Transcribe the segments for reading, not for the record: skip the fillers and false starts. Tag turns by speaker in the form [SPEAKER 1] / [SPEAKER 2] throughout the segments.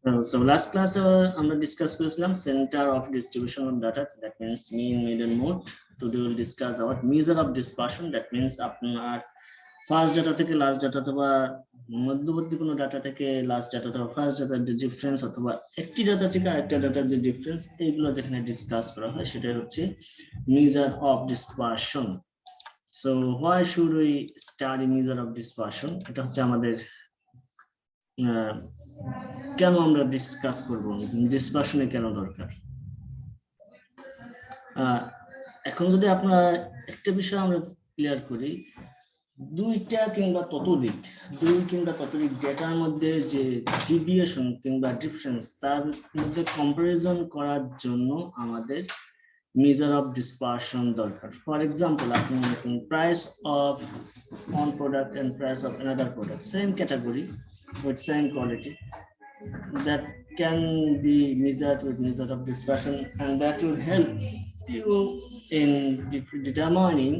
[SPEAKER 1] So last class আমরা discuss করেছিলাম centre of distribution of data, that means mean middle mode. Today will discuss about measure of dispersion, that means আপনার first data থেকে last data অথবা মধ্যবর্তী কোনো data থেকে last data অথবা first ডাটার যে ডিফারেন্স অথবা একটি ডাটা থেকে আরেকটা ডাটার যে ডিফারেন্স, এইগুলো যেখানে ডিসকাস করা হয় সেটা হচ্ছে measure of dispersion. So why should we study measure of dispersion? এটা হচ্ছে আমাদের কেন আমরা ডিসকাস করব ডিসপারশনে কেন দরকার। এখন যদি আপনারা একটা বিষয় আমরা ক্লিয়ার করি, দুইটা কিংবা ততোধিক ডেটার মধ্যে যে ডিভিয়েশন কিংবা ডিফারেন্স, তার মধ্যে কম্পারিজন করার জন্য আমাদের মেজার অফ ডিসপারশন দরকার। ফর এক্সাম্পল, আপনি price of one product and price of another product, same category with same quality, that can be measured with measure of dispersion, and that will help you in determining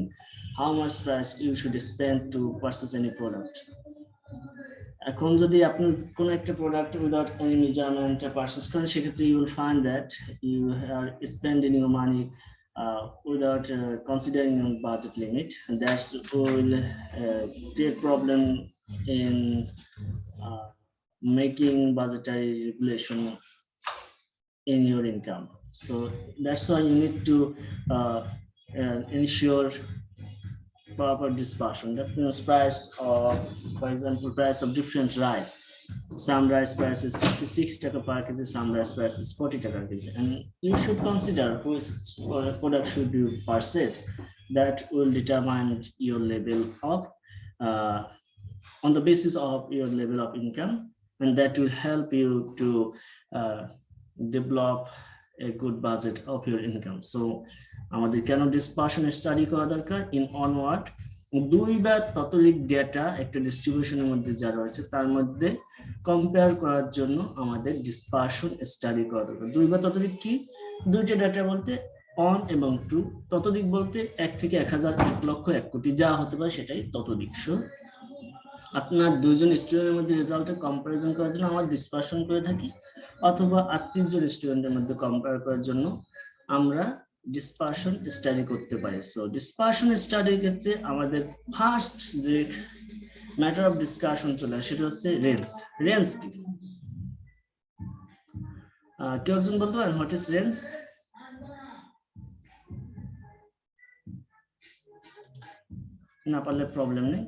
[SPEAKER 1] how much price you should spend to purchase any product. এখন যদি আপনি কোনো একটা product without any measurement purchase করেন, সেক্ষেত্রে you will find that you are spending your money without considering budget limit, and that will create problem in making budgetary regulation in your income. So that's why you need to ensure proper dispersion. That means price of, for example, price of different rice. Some rice price is 66 taka per kg, some rice price is 40 taka per kg, and you should consider which product should you purchase. That will determine your level of on the basis of your level of income, and that will help you to develop a good budget of your income. So আমাদের কেন dispersion study করা দরকার? In onward, দুই বা ততোধিক data একটা ডিস্ট্রিবিউশনের মধ্যে যা রয়েছে তার মধ্যে কম্পেয়ার করার জন্য আমাদের ডিসপারশন স্টাডি করা দরকার। দুই বা ততোধিক কি? দুইটা ডেটা বলতে অন এবং টু, ততোধিক বলতে 1 থেকে 1000, 1 লক্ষ, 1 কোটি, যা হতে পারে সেটাই ততোধিক। সো আপনার দুইজন স্টুডেন্টের মধ্যে রেজাল্টের কম্পারিজন করার জন্য আমরা ডিসপারশন করে থাকি, অথবা 38 জন স্টুডেন্টের মধ্যে কম্পেয়ার করার জন্য আমরা ডিসপারশন স্টাডি করতে পারি। সো ডিসপারশন স্টাডির ক্ষেত্রে আমাদের ফার্স্ট যে ম্যাটার অফ ডিসকাশন চলে আসে সেটা হচ্ছে রেঞ্জ। রেঞ্জ কি? কেউ একজন বলতে পারেন হোয়াট ইজ রেঞ্জ? না পারলে প্রবলেম নেই,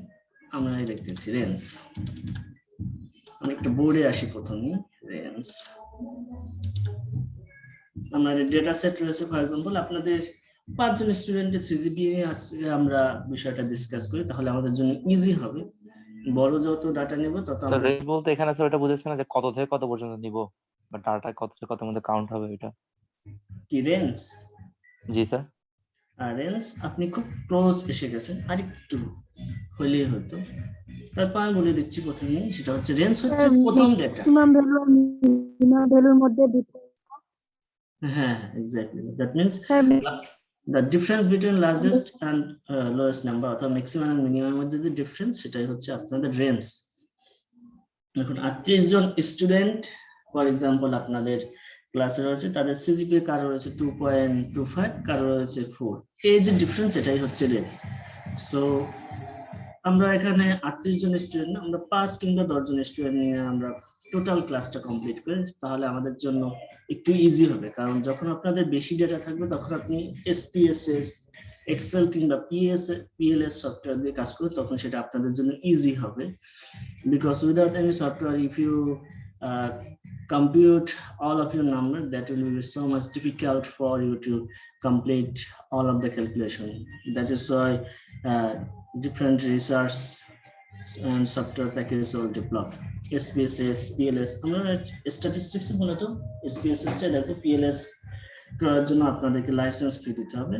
[SPEAKER 1] আমরা দেখতেছি রেঞ্জ। অনেকটা বোর্ডে আসি প্রথমে। রেঞ্জ আমাদের ডেটা সেট রয়েছে, ফর এক্সাম্পল আপনাদের 5 জন স্টুডেন্টের সিজিপিএ নিয়ে আজকে আমরা বিষয়টা ডিসকাস করি, তাহলে আমাদের জন্য ইজি হবে। বড় যত ডাটা নেব তত আমরা
[SPEAKER 2] রেঞ্জ বলতে এখানে স্যার এটা বুঝাচ্ছে না যে কত থেকে কত পর্যন্ত নিব, বা ডাটা কত থেকে কত মধ্যে কাউন্ট হবে, এটা
[SPEAKER 1] কি রেঞ্জ?
[SPEAKER 2] জি স্যার।
[SPEAKER 1] রেঞ্জ আপনি খুব ক্লোজ এসে গেছেন, আরেকটু হইলেই হতো। তারপর আমি বলে দিচ্ছি প্রথমে, সেটা হচ্ছে রেঞ্জ হচ্ছে প্রথম ডেটা।
[SPEAKER 3] মিনিমাম ভ্যালুর মধ্যে
[SPEAKER 1] হ্যাঁ, exactly, that means the difference between largest and lowest number, অথবা ম্যাক্সিমাম এবং মিনিমামের মধ্যে যে ডিফারেন্স, সেটাই হচ্ছে আপনাদের রেঞ্জ। এখন 38 জন স্টুডেন্ট ফর এক্সাম্পল আপনাদের ক্লাসে রয়েছে, তাদের সিজিপিএ কারো রয়েছে 2.25, কারো রয়েছে 4, এই যে ডিফারেন্স এটাই হচ্ছে রেঞ্জ। সো আমরা এখানে 38 জন স্টুডেন্ট, আমরা 5 কিংবা 10 জন স্টুডেন্ট নিয়ে আমরা টোটাল ক্লাসটা কমপ্লিট করি, তাহলে আমাদের জন্য একটু ইজি হবে। কারণ যখন আপনাদের বেশি ডেটা থাকবে তখন আপনি এসপিএসএস, এক্সেল কিংবা পিএলএস সফটওয়্যার দিয়ে কাজ করবেন, তখন সেটা আপনাদের জন্য ইজি হবে। Because without any software, if you compute all of your number, that will be so much difficult for you to complete all of the calculation. That is why different research and software packages are developed. SPSS, PLS, আমরা statistics বলে তো SPSS টা দেখো, PLS করার জন্য আপনাদেরকে licence ফি দিতে হবে।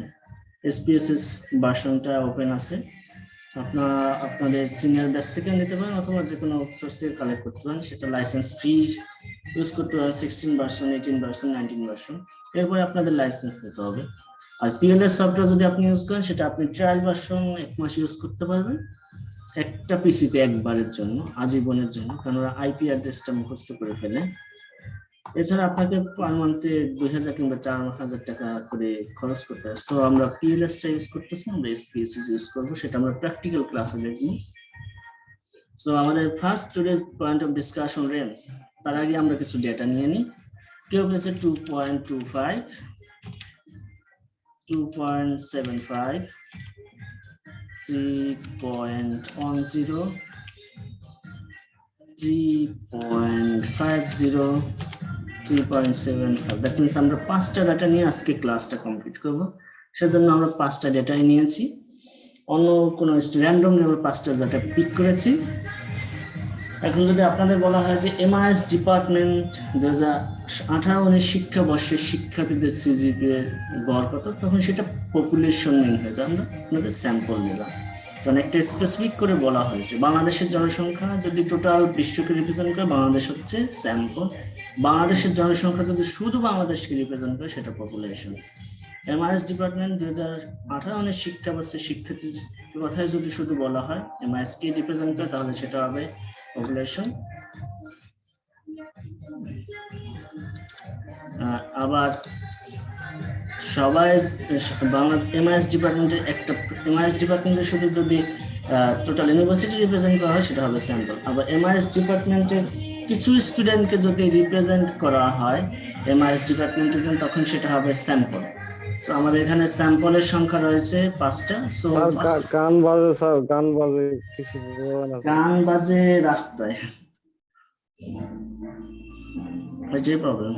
[SPEAKER 1] SPSS ভার্সনটা ওপেন আছে, আপনাদের সিনিয়র ব্যাচ থেকে নিতে পারেন অথবা যে কোনো সোর্স থেকে কালেক্ট করতে পারেন, সেটা লাইসেন্স ফ্রি ইউজ করতে পারেন, 16 ভার্সন, 18 ভার্সন, 19 ভার্সন, এরপরে আপনাদের লাইসেন্স নিতে হবে। আর পিএলএস সফটওয়্যার যদি আপনি ইউজ করেন, সেটা আপনি ট্রায়াল ভার্সন 1 মাস ইউজ করতে পারবেন একটা পিসিতে একবারের জন্য, আজীবনের জন্য, কারণ ওরা আইপি অ্যাড্রেসটা মুখস্থ করে ফেলে। এছাড়া আপনাকে পার মান্থে 2000 কিংবা 4000 টাকা করে খরচ করতে হয়। সো আমরা পিএলএসটা ইউজ করতেছি, আমরা এসপিএসএস ইউজ করবো, সেটা আমরা প্র্যাকটিক্যাল ক্লাসে দেখবো। সো আমাদের first today's point of discussion range. তার আগে আমরা কিছু ডেটা নিয়ে নিই। কেউ পেয়েছে 2.25, 2.75, 3.10, 3.50, 3.75। দ্যাট মিনস আমরা 5টা ডাটা নিয়ে আজকে ক্লাসটা কমপ্লিট করব। সেজন্য আমরা 5টা ডেটাই নিয়েছি। অন্য কোনো র্যান্ডম আমরা 5টা ডাটা পিক করেছি। এখন যদি আপনাদের বলা হয় যে এমআইএস ডিপার্টমেন্ট 2018-19 শিক্ষাবর্ষের শিক্ষার্থীদের সিজিপিএ গড় কত, তখন সেটা পপুলেশন মিন হয়ে যায়। আমরা আপনাদের স্যাম্পল নিলাম, কারণ একটা স্পেসিফিক করে বলা হয়েছে বাংলাদেশের জনসংখ্যা যদি টোটাল বিশ্বকে রিপ্রেজেন্ট করে, বাংলাদেশ হচ্ছে স্যাম্পল। বাংলাদেশের জনসংখ্যা যদি শুধু বাংলাদেশকে রিপ্রেজেন্ট করে, সেটা পপুলেশন। এমআইএস ডিপার্টমেন্ট 2018-19 শিক্ষাবর্ষের শিক্ষার্থীর কথায় যদি শুধু বলা হয় এমআইএস কে রিপ্রেজেন্ট করে, তাহলে সেটা হবে পপুলেশন। আবার সবাই বাংলা এমআইএস ডিপার্টমেন্টের একটা এমআইএস ডিপার্টমেন্টের শুধু যদি টোটাল ইউনিভার্সিটি রিপ্রেজেন্ট করা হয়, সেটা হবে স্যাম্পল। আবার এমআইএস ডিপার্টমেন্টের কিছু স্টুডেন্টকে যদি রিপ্রেজেন্ট করা হয় এমআইএস ডিপার্টমেন্টের জন্য, তখন সেটা হবে স্যাম্পল। সো আমাদের এখানে স্যাম্পলের সংখ্যা রয়েছে 5টা। সো
[SPEAKER 4] গান বাজে স্যার, গান বাজে, কিছু বলবেন না স্যার?
[SPEAKER 1] গান বাজে রাস্তায়, যে problem.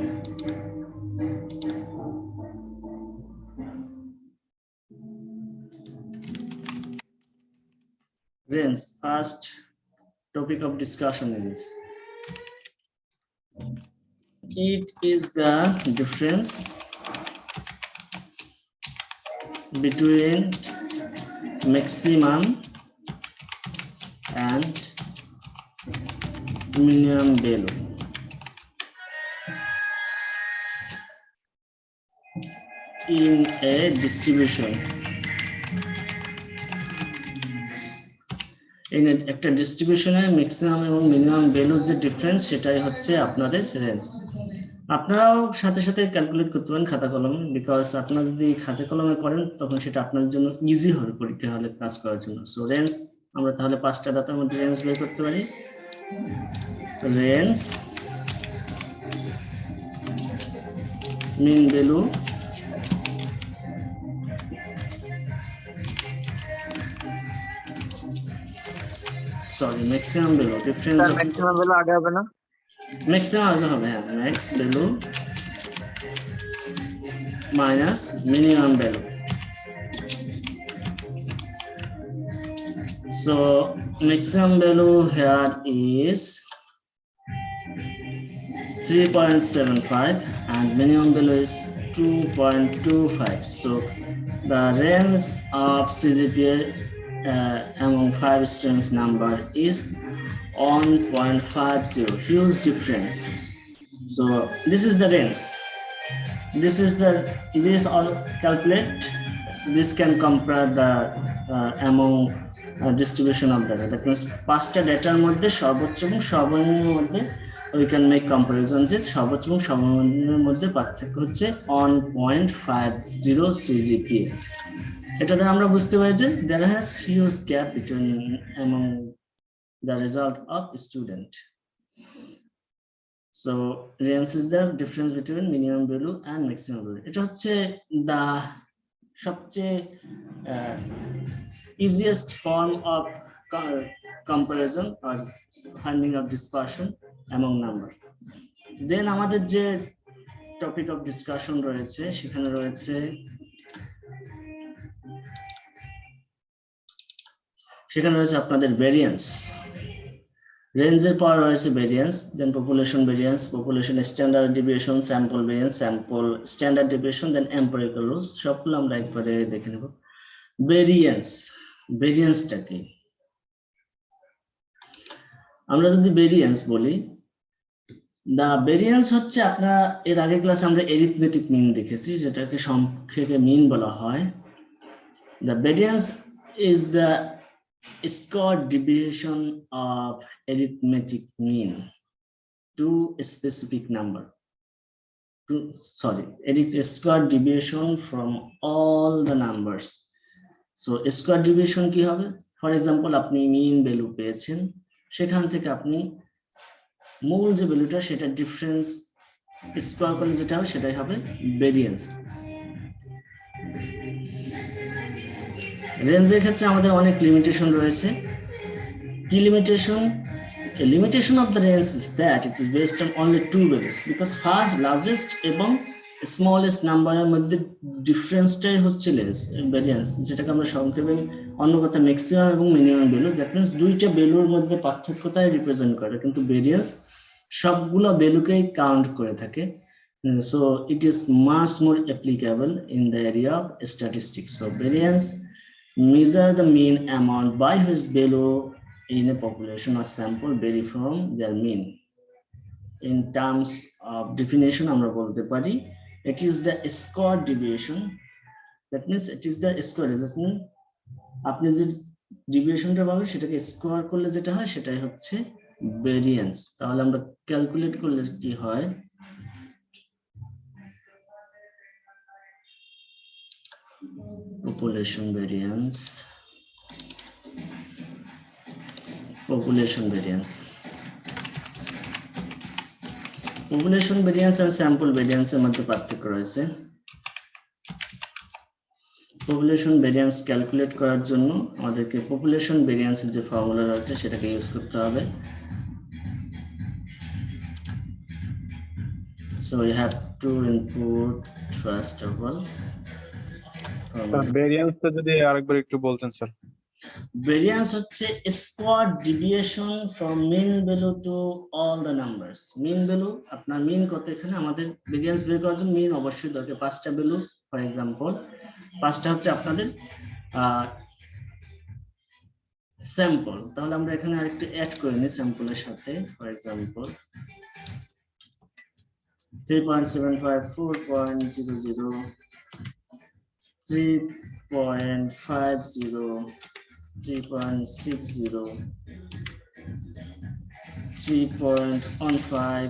[SPEAKER 1] Range, first topic of discussion is it is the difference between maximum and minimum value in a distribution. একটা ডিস্ট্রিবিউশনে ম্যাক্সিমাম এবং মিনিমাম ভ্যালুর যে ডিফারেন্স, সেটাই হচ্ছে আপনাদের রেঞ্জ। আপনারাও সাথে সাথে ক্যালকুলেট করতে পারেন খাতা কলমে, বিকজ আপনারা যদি খাতা কলমে করেন তখন সেটা আপনাদের জন্য ইজি হবে পরীক্ষা হলে কাজ করার জন্য। সো রেঞ্জ আমরা তাহলে 5টা ডাটার মধ্যে রেঞ্জ বের করতে পারি। Range mean value sorry maximum value difference
[SPEAKER 4] sir maximum value আগে হবে না?
[SPEAKER 1] ম্যাক্সিমাম আগে হবে, হ্যাঁ, max value minus minimum value. So maximum value here is 3.75 and minimum value is 2.25. So the range of CGPA among 5 students number is 1.50, huge difference. So this is the range. This all calculate. This can compare the among distribution of data. That means 5টা ডেটার মধ্যে সর্বোচ্চ এবং সর্বনিম্নের মধ্যে we can make comparison যে সর্বোচ্চ এবং সর্বনিম্নের মধ্যে পার্থক্য হচ্ছে 1.50 CGPA। এটাতে আমরা বুঝতে পারি যে there has huge gap between among the result of student. So range is the difference between minimum value and maximum value. এটা হচ্ছে the সবচেয়ে easiest form of comparison or finding of dispersion among number. Then আমাদের যে topic of discussion রয়েছে, সেখানে রয়েছে আপনাদের variance. রেঞ্জের পর রয়েছে variance, then population variance, population standard deviation, sample variance, sample standard deviation, then empirical rules. সবগুলো আমরা একবারে দেখে নেব। ভেরিয়েন্সটা কি? আমরা যদি ভেরিয়েন্স বলি, দা ভেরিয়েন্স হচ্ছে আপনার এর আগে ক্লাসে আমরা এরিথমেটিক মিন দেখেছি, যেটাকে সংক্ষেপে মিন বলা হয়। The variance is the square deviation of arithmetic mean to a specific number. sorry, edit a square deviation from all the numbers. So square deviation কি হবে? For example, আপনি mean value পেয়েছেন, সেখান থেকে আপনি মূল যে ভ্যালুটা সেটা ডিফারেন্স স্কোয়ার করলে যেটা হবে সেটাই হবে ভেরিয়েন্স। রেঞ্জের ক্ষেত্রে আমাদের অনেক লিমিটেশন রয়েছে। কি limitation? A limitation of the range is that it is based on only two values, because first largest এবং smallest নাম্বারের মধ্যে ডিফারেন্সটাই হচ্ছে ভেরিয়েন্স, যেটাকে আমরা সংক্ষেপে অন্য কথা ম্যাক্সিমাম এবং মিনিমাম ভ্যালু, দ্যাট মিন্স দুইটা ভ্যালুর মধ্যে পার্থক্যটাই রিপ্রেজেন্ট করে, কিন্তু ভেরিয়েন্স সবগুলো ভ্যালুকেই কাউন্ট করে থাকে। So it is much more applicable in the area of statistics. So variance measure the mean amount by which value in a population or sample vary from their mean. In terms of definition, আমরা বলতে পারি it is the square deviation. That means it is the square. That means আপনি যে ডিভিয়েশনটা পাবেন সেটাকে square করলে যেটা হয় সেটাই হচ্ছে ভেরিয়েন্স। তাহলে আমরা ক্যালকুলেট করলে কি হয়, population variance, population variance, population variance and sample variance এর মধ্যে পার্থক্য রয়েছে। পপুলেশন ভেরিয়েন্স ক্যালকুলেট করার জন্য আমাদেরকে পপুলেশন ভেরিয়েন্সের যে ফর্মুলা রয়েছে সেটাকে ইউজ করতে হবে। So we have to input first of all
[SPEAKER 5] sir ভেরিয়েন্সটা যদি আরেকবার একটু বলতেন স্যার।
[SPEAKER 1] ভেরিয়েন্স হচ্ছে square deviation from mean value to all the numbers. Mean value আপনার মিন কত, এখানে আমাদের ভেরিয়েন্স বের করার জন্য মিন অবশ্যই দরকার। পাঁচটা ভ্যালু, ফর এক্সাম্পল পাঁচটা হচ্ছে আপনাদের স্যাম্পল, তাহলে আমরা এখানে আরেকটু অ্যাড করে নিই স্যাম্পলের সাথে। For example 3.75, 4.00, 3.50, 3.60, 3.15,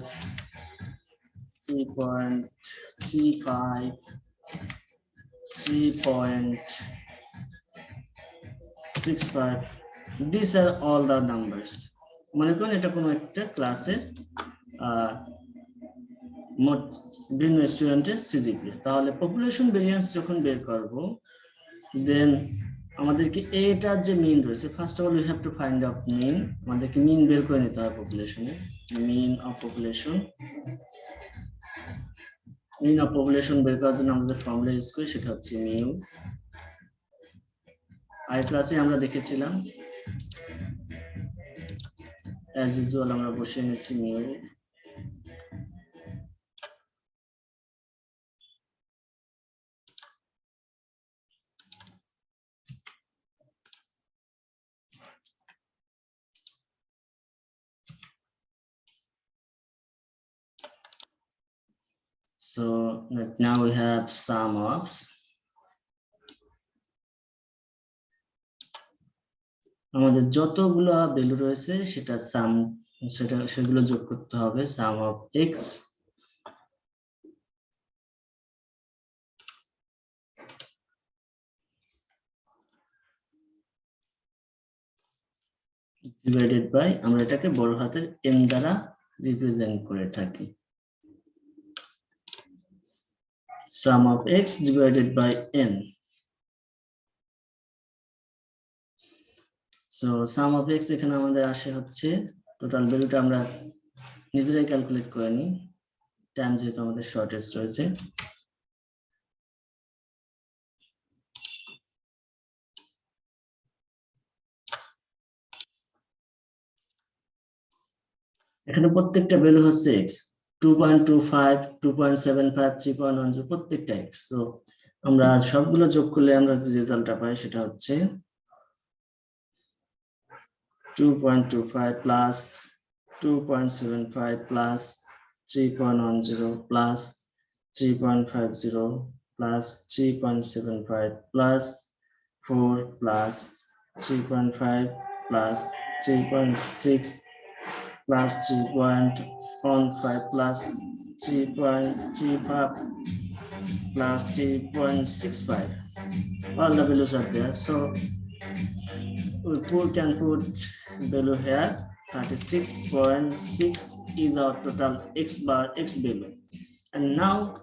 [SPEAKER 1] 3.35, 3.65. These are all the numbers. মনে করুন এটা কোনো একটা ক্লাসের মোট বিভিন্ন স্টুডেন্টের সিজিপি। তাহলে পপুলেশন ভেরিয়েন্স যখন বের করব, দেন আমাদেরকে এটার যে মিন রয়েছে, first of all we have to find out mean. আমাদেরকে মিন বের করে নিতে হবে পপুলেশনে। Mean of population, mean of population বের করার জন্য আমরা যে ফর্মুলা ইউজ করি সেটা হচ্ছে মিউ। আই ক্লাসে আমরা দেখেছিলাম, অ্যাজ ইউজুয়াল আমরা বসিয়ে নিচ্ছি mu. So now we have sum of আমাদের যতগুলো ভ্যালু রয়েছে সেটা সাম, সেগুলো যোগ করতে হবে। Sum of X divided by, আমরা এটাকে বড় হাতের এন দ্বারা রিপ্রেজেন্ট করে থাকি। Sum of X divided by N. So sum of X এখানে আমাদের আসে হচ্ছে, টোটাল ভ্যালুটা আমরা নিজেরাই ক্যালকুলেট করে নিই, টাইম যেহেতু আমাদের শর্টেজ রয়েছে। এখানে প্রত্যেকটা ভ্যালু হচ্ছে এক্স, 2.25, 2.75, 3.10 প্রত্যেকটা এক্স। সো আমরা সবগুলো যোগ করলে আমরা যে রেজাল্টটা পাই সেটা হচ্ছে 2.25 plus 2.75 plus 3.10 plus 3.50 plus 3.75 plus 4 plus 3.5 plus 3.6 plus 3.15 plus 3.35 plus 3.65. All the values are there. So we can put value here. 36.6 is our total x value. And now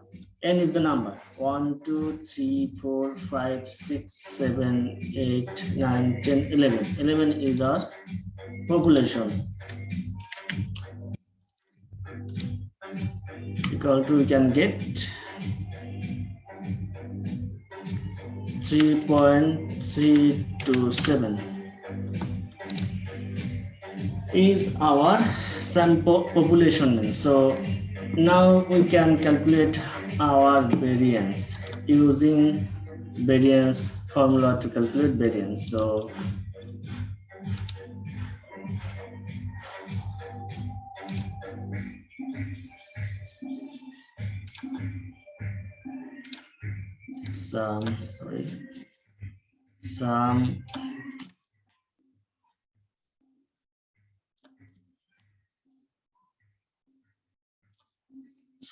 [SPEAKER 1] n is the number 1, 2, 3, 4, 5, 6, 7, 8, 9, 10, 11. 11 is our population. Equal to, we can get 3.327 is our sample population mean. So now we can calculate our variance using variance formula to calculate variance. So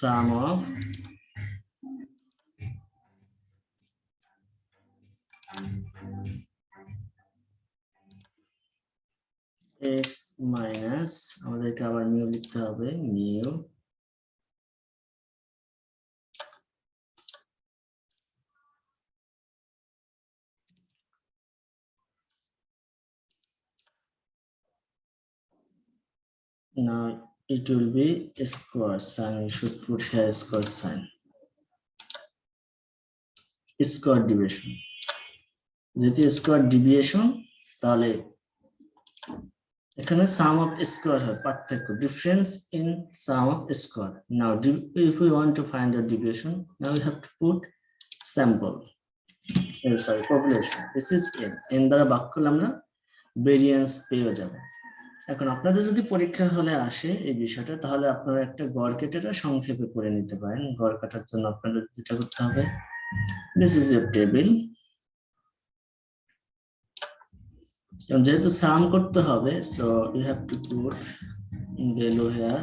[SPEAKER 1] sum of x minus আমাদেরকে আবার mu লিখতে হবে mu now it will be a square sign. We should put here square sign. Square deviation. যেটি square deviation তাহলে এখানে সাম of square হয় পার্থক্য difference in some of square now if we want to find the deviation now we have to put sample population this is n দ্বারা ভাগ করলে আমরা variance পেয়ে যাব এখন আপনাদের যদি পরীক্ষার হলে আসে এই বিষয়টা তাহলে আপনারা একটা গড় কেটেটা সংক্ষেপে করে নিতে পারেন গড় কাটার জন্য আপনাদের যেটা করতে হবে this is your table যেহেতু সাম করতে হবে so you have to put value here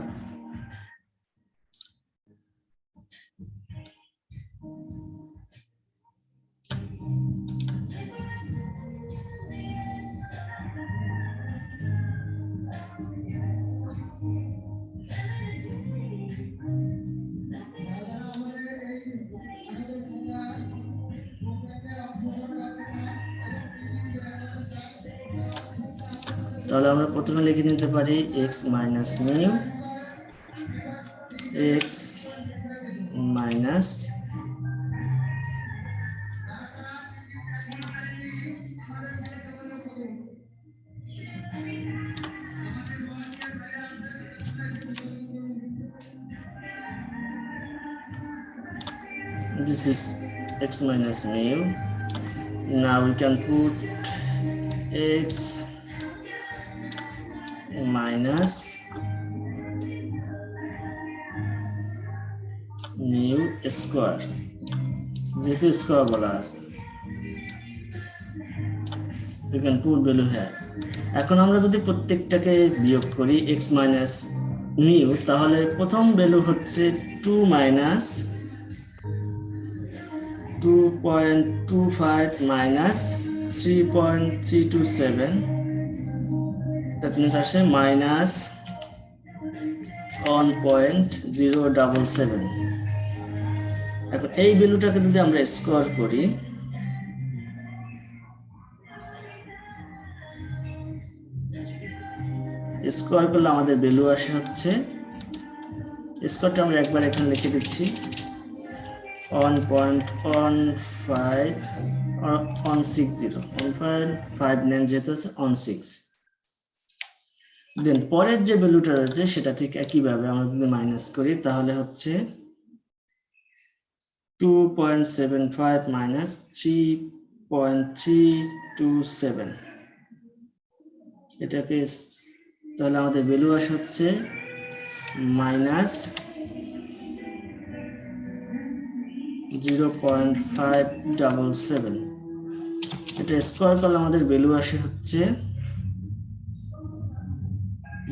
[SPEAKER 1] তাহলে আমরা প্রথমে লিখে নিতে পারি x minus mu x minus this is x minus mu now we can put x minus mu square যেহেতু স্কয়ার বলা আছে we can put value here এখন আমরা যদি প্রত্যেকটাকে বিয়োগ করি x minus mu তাহলে প্রথম ভ্যালু হচ্ছে 2 minus 2.25 minus 3.327 that means আসে minus 1.077 এখন এই ভ্যালুটাকে যদি আমরা স্কয়ার করি স্কয়ার করলে আমাদের ভ্যালু আসে হচ্ছে স্কয়ারটা আমরা একবার এখানে লিখে দিচ্ছি 1.59 যেহেতু আছে 16 দেন পরের যে ভ্যালুটা রয়েছে সেটা ঠিক একইভাবে আমরা যদি মাইনাস করি তাহলে হচ্ছে 2.75 minus 3.327 এটাকে তাহলে আমাদের ভ্যালু আসে হচ্ছে মাইনাস 0.577 এটা স্কয়ার করলে আমাদের ভ্যালু আসে হচ্ছে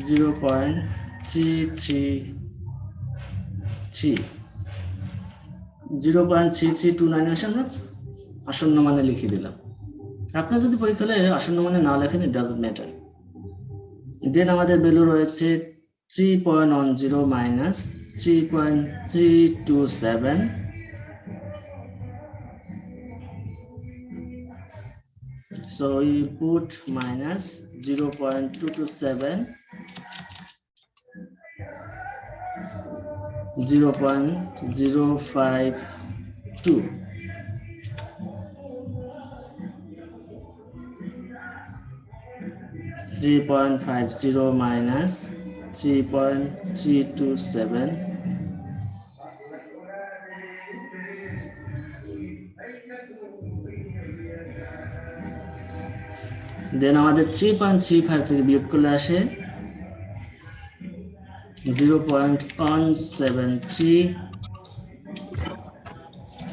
[SPEAKER 1] 0.3332 0.3329 আসে আমরা আসন্ন মানে লিখে দিলাম। আপনার যদি পরীক্ষায় আসন্ন মানে না লেখেন, ইট ডাজন্ট ম্যাটার। দেন আমাদের ভ্যালু রয়েছে 3.10 minus 3.327, so we put minus 0.227, 0.052, (3.50 minus 3.327), দেন আমাদের 3.35 থেকে বিয়োগ করলে আসে 0.173।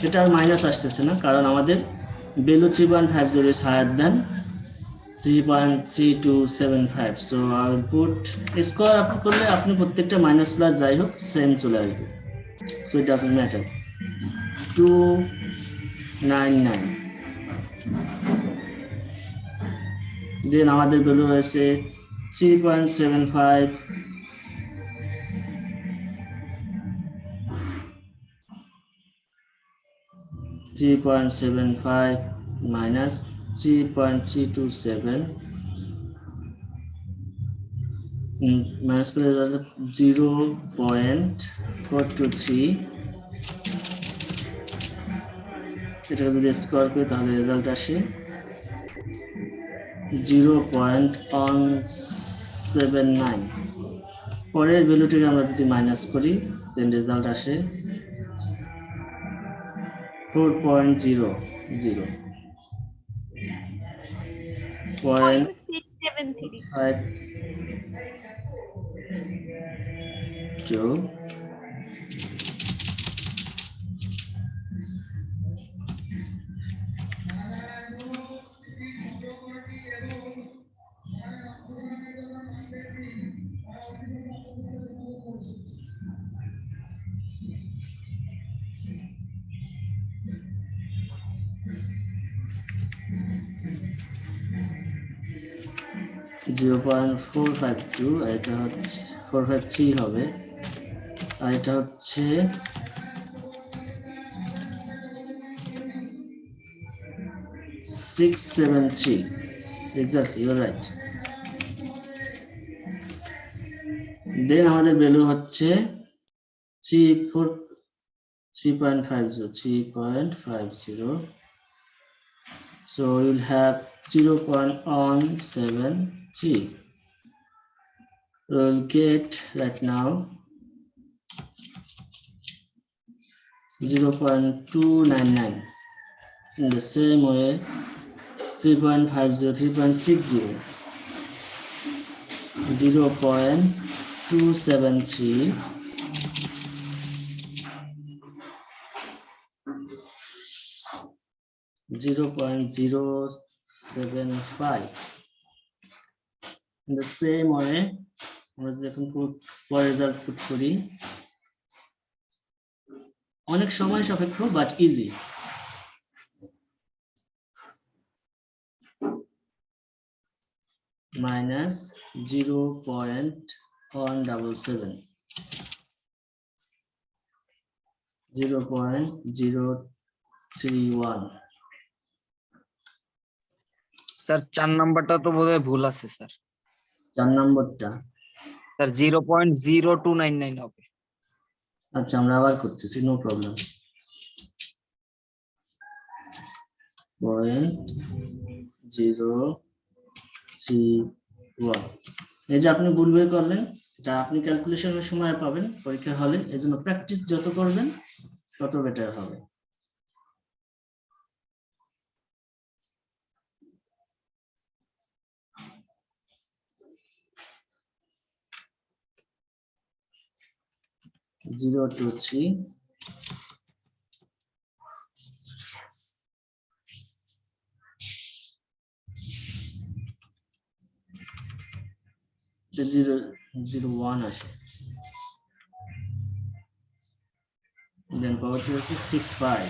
[SPEAKER 1] এটা আর মাইনাস আসতেছে না, কারণ আমাদের value 3.50 is higher than 3.3275, so I will put square up করলে আপনি প্রত্যেকটা মাইনাস প্লাস যাই হোক সেম চলে আসবে, so it doesn't matter। 299, দেন আমাদের ভ্যালু রয়েছে 3.75, 3.75 minus 3.327, minus করে যাচ্ছে 0.423। এটাকে যদি স্কোয়ার করি তাহলে রেজাল্ট আসে 0.179। পরের ভ্যালুটিকে আমরা যদি মাইনাস করি দেন রেজাল্ট আসে 4.00, 0.52, 0.452, এটা হচ্ছে 453 হবে, আর এটা হচ্ছে 673, এক্স্যাক্টলি ইউ আর রাইট। দেন আমাদের ভ্যালু হচ্ছে 3.50, so we will have 0.173. We will get right now 0.299. In the same way, 3.50, 3.60, 0.273, 0.075. In the same way, আমরা যদি এখন পরের রেজাল্ট পুট করি, অনেক সময় সাপেক্ষ বাট ইজি। মাইনাস 0.177, 0.031।
[SPEAKER 6] স্যার 4 নাম্বারটা তো বোধহয় ভুল আছে স্যার।
[SPEAKER 1] 4 নম্বরটা
[SPEAKER 6] স্যার 0.0299 হবে।
[SPEAKER 1] আচ্ছা, আমরা আবার করতেছি, নো প্রবলেম। 0.031, এই যে আপনি ভুল বের করলেন, এটা আপনি ক্যালকুলেশনের সময় পাবেন পরীক্ষা হলে, এজন্য প্র্যাকটিস যত করবেন তত বেটার হবে। Zero two three, zero zero one আসে, দেন পাওয়ার 2 হচ্ছে 6/5।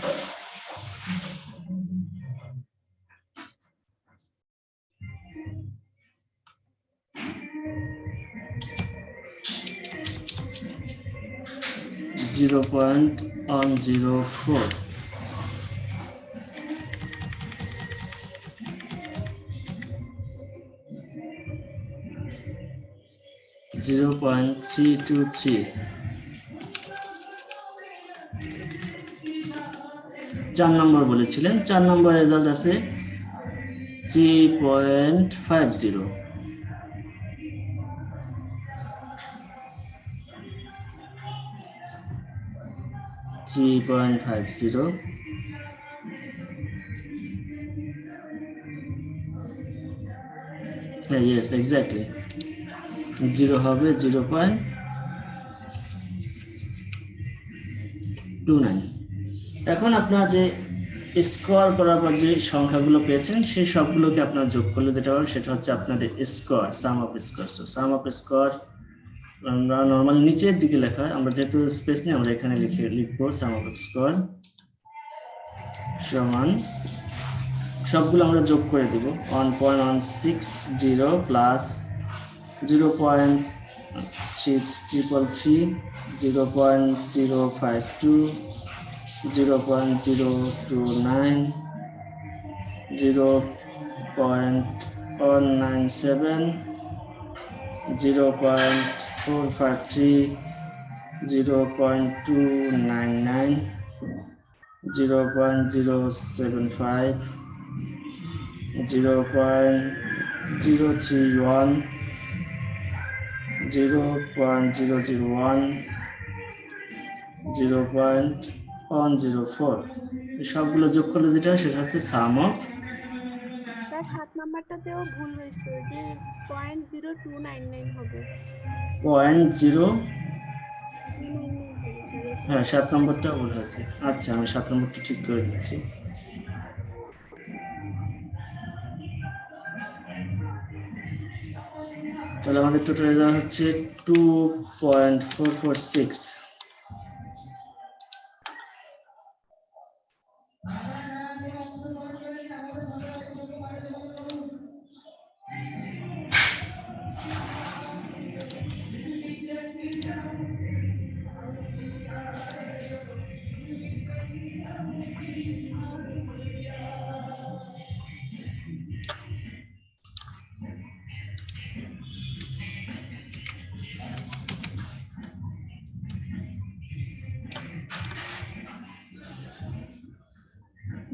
[SPEAKER 1] (0.104) 0.323। 4 নম্বর বলেছিলেন, 4 নম্বর রেজাল্ট আছে 3.50। 3.50। হ্যাঁ, ইয়েস এক্স্যাক্টলি। 0 হবে 0.29। এখন আপনার যে স্কোয়ার করার পর যে সংখ্যাগুলো পেয়েছেন সেই সবগুলোকে আপনার যোগ করলে যেটা হবে সেটা হচ্ছে আপনাদের square, some of square. So sum of square আমরা নরমাল নিচের দিকে লেখা হয়, আমরা যেহেতু স্পেস নেই আমরা এখানে লিখবো সাম অফ স্কোয়ার সমান, সবগুলো আমরা যোগ করে দিব। 1.160 প্লাস 0.333, 0.052, 0.029, 0.197, 0.453, 0.299, 0.075, 0.031, 0.001, 0.104। এই সবগুলো যোগ করলে যেটা সেটা হচ্ছে সাম অফ।
[SPEAKER 7] তার 7 নাম্বারটাতেও ভুল হয়েছে যে 0.0299 হবে।
[SPEAKER 1] 0.0,
[SPEAKER 7] 299 হবে, সরি।
[SPEAKER 1] হ্যাঁ 7 নম্বরটা ভুল হয়েছে। আচ্ছা, আমি 7 নম্বরটা ঠিক করে দিচ্ছি। তাহলে আমাদের টোটাল রেজাল্ট হচ্ছে 2.446।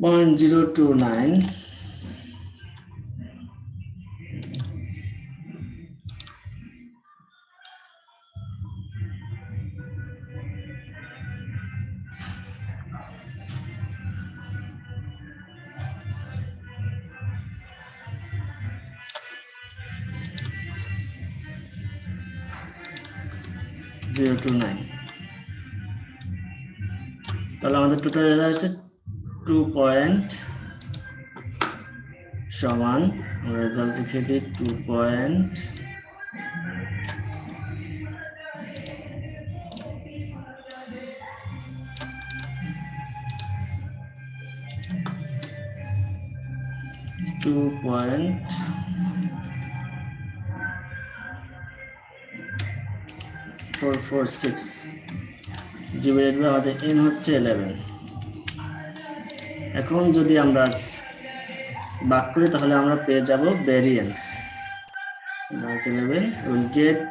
[SPEAKER 1] Point 029, 029। তাহলে আমাদের টোটাল রেজাল্ট হচ্ছে 2 পয়েন্ট সমান, আমরা রেজাল্ট লিখে দিই 2 পয়েন্ট (2.446) ডিভাইডেড বাই আমাদের n হচ্ছে 11। এখন যদি আমরা ভাগ করি তাহলে আমরা পেয়ে যাব variance. 11 will get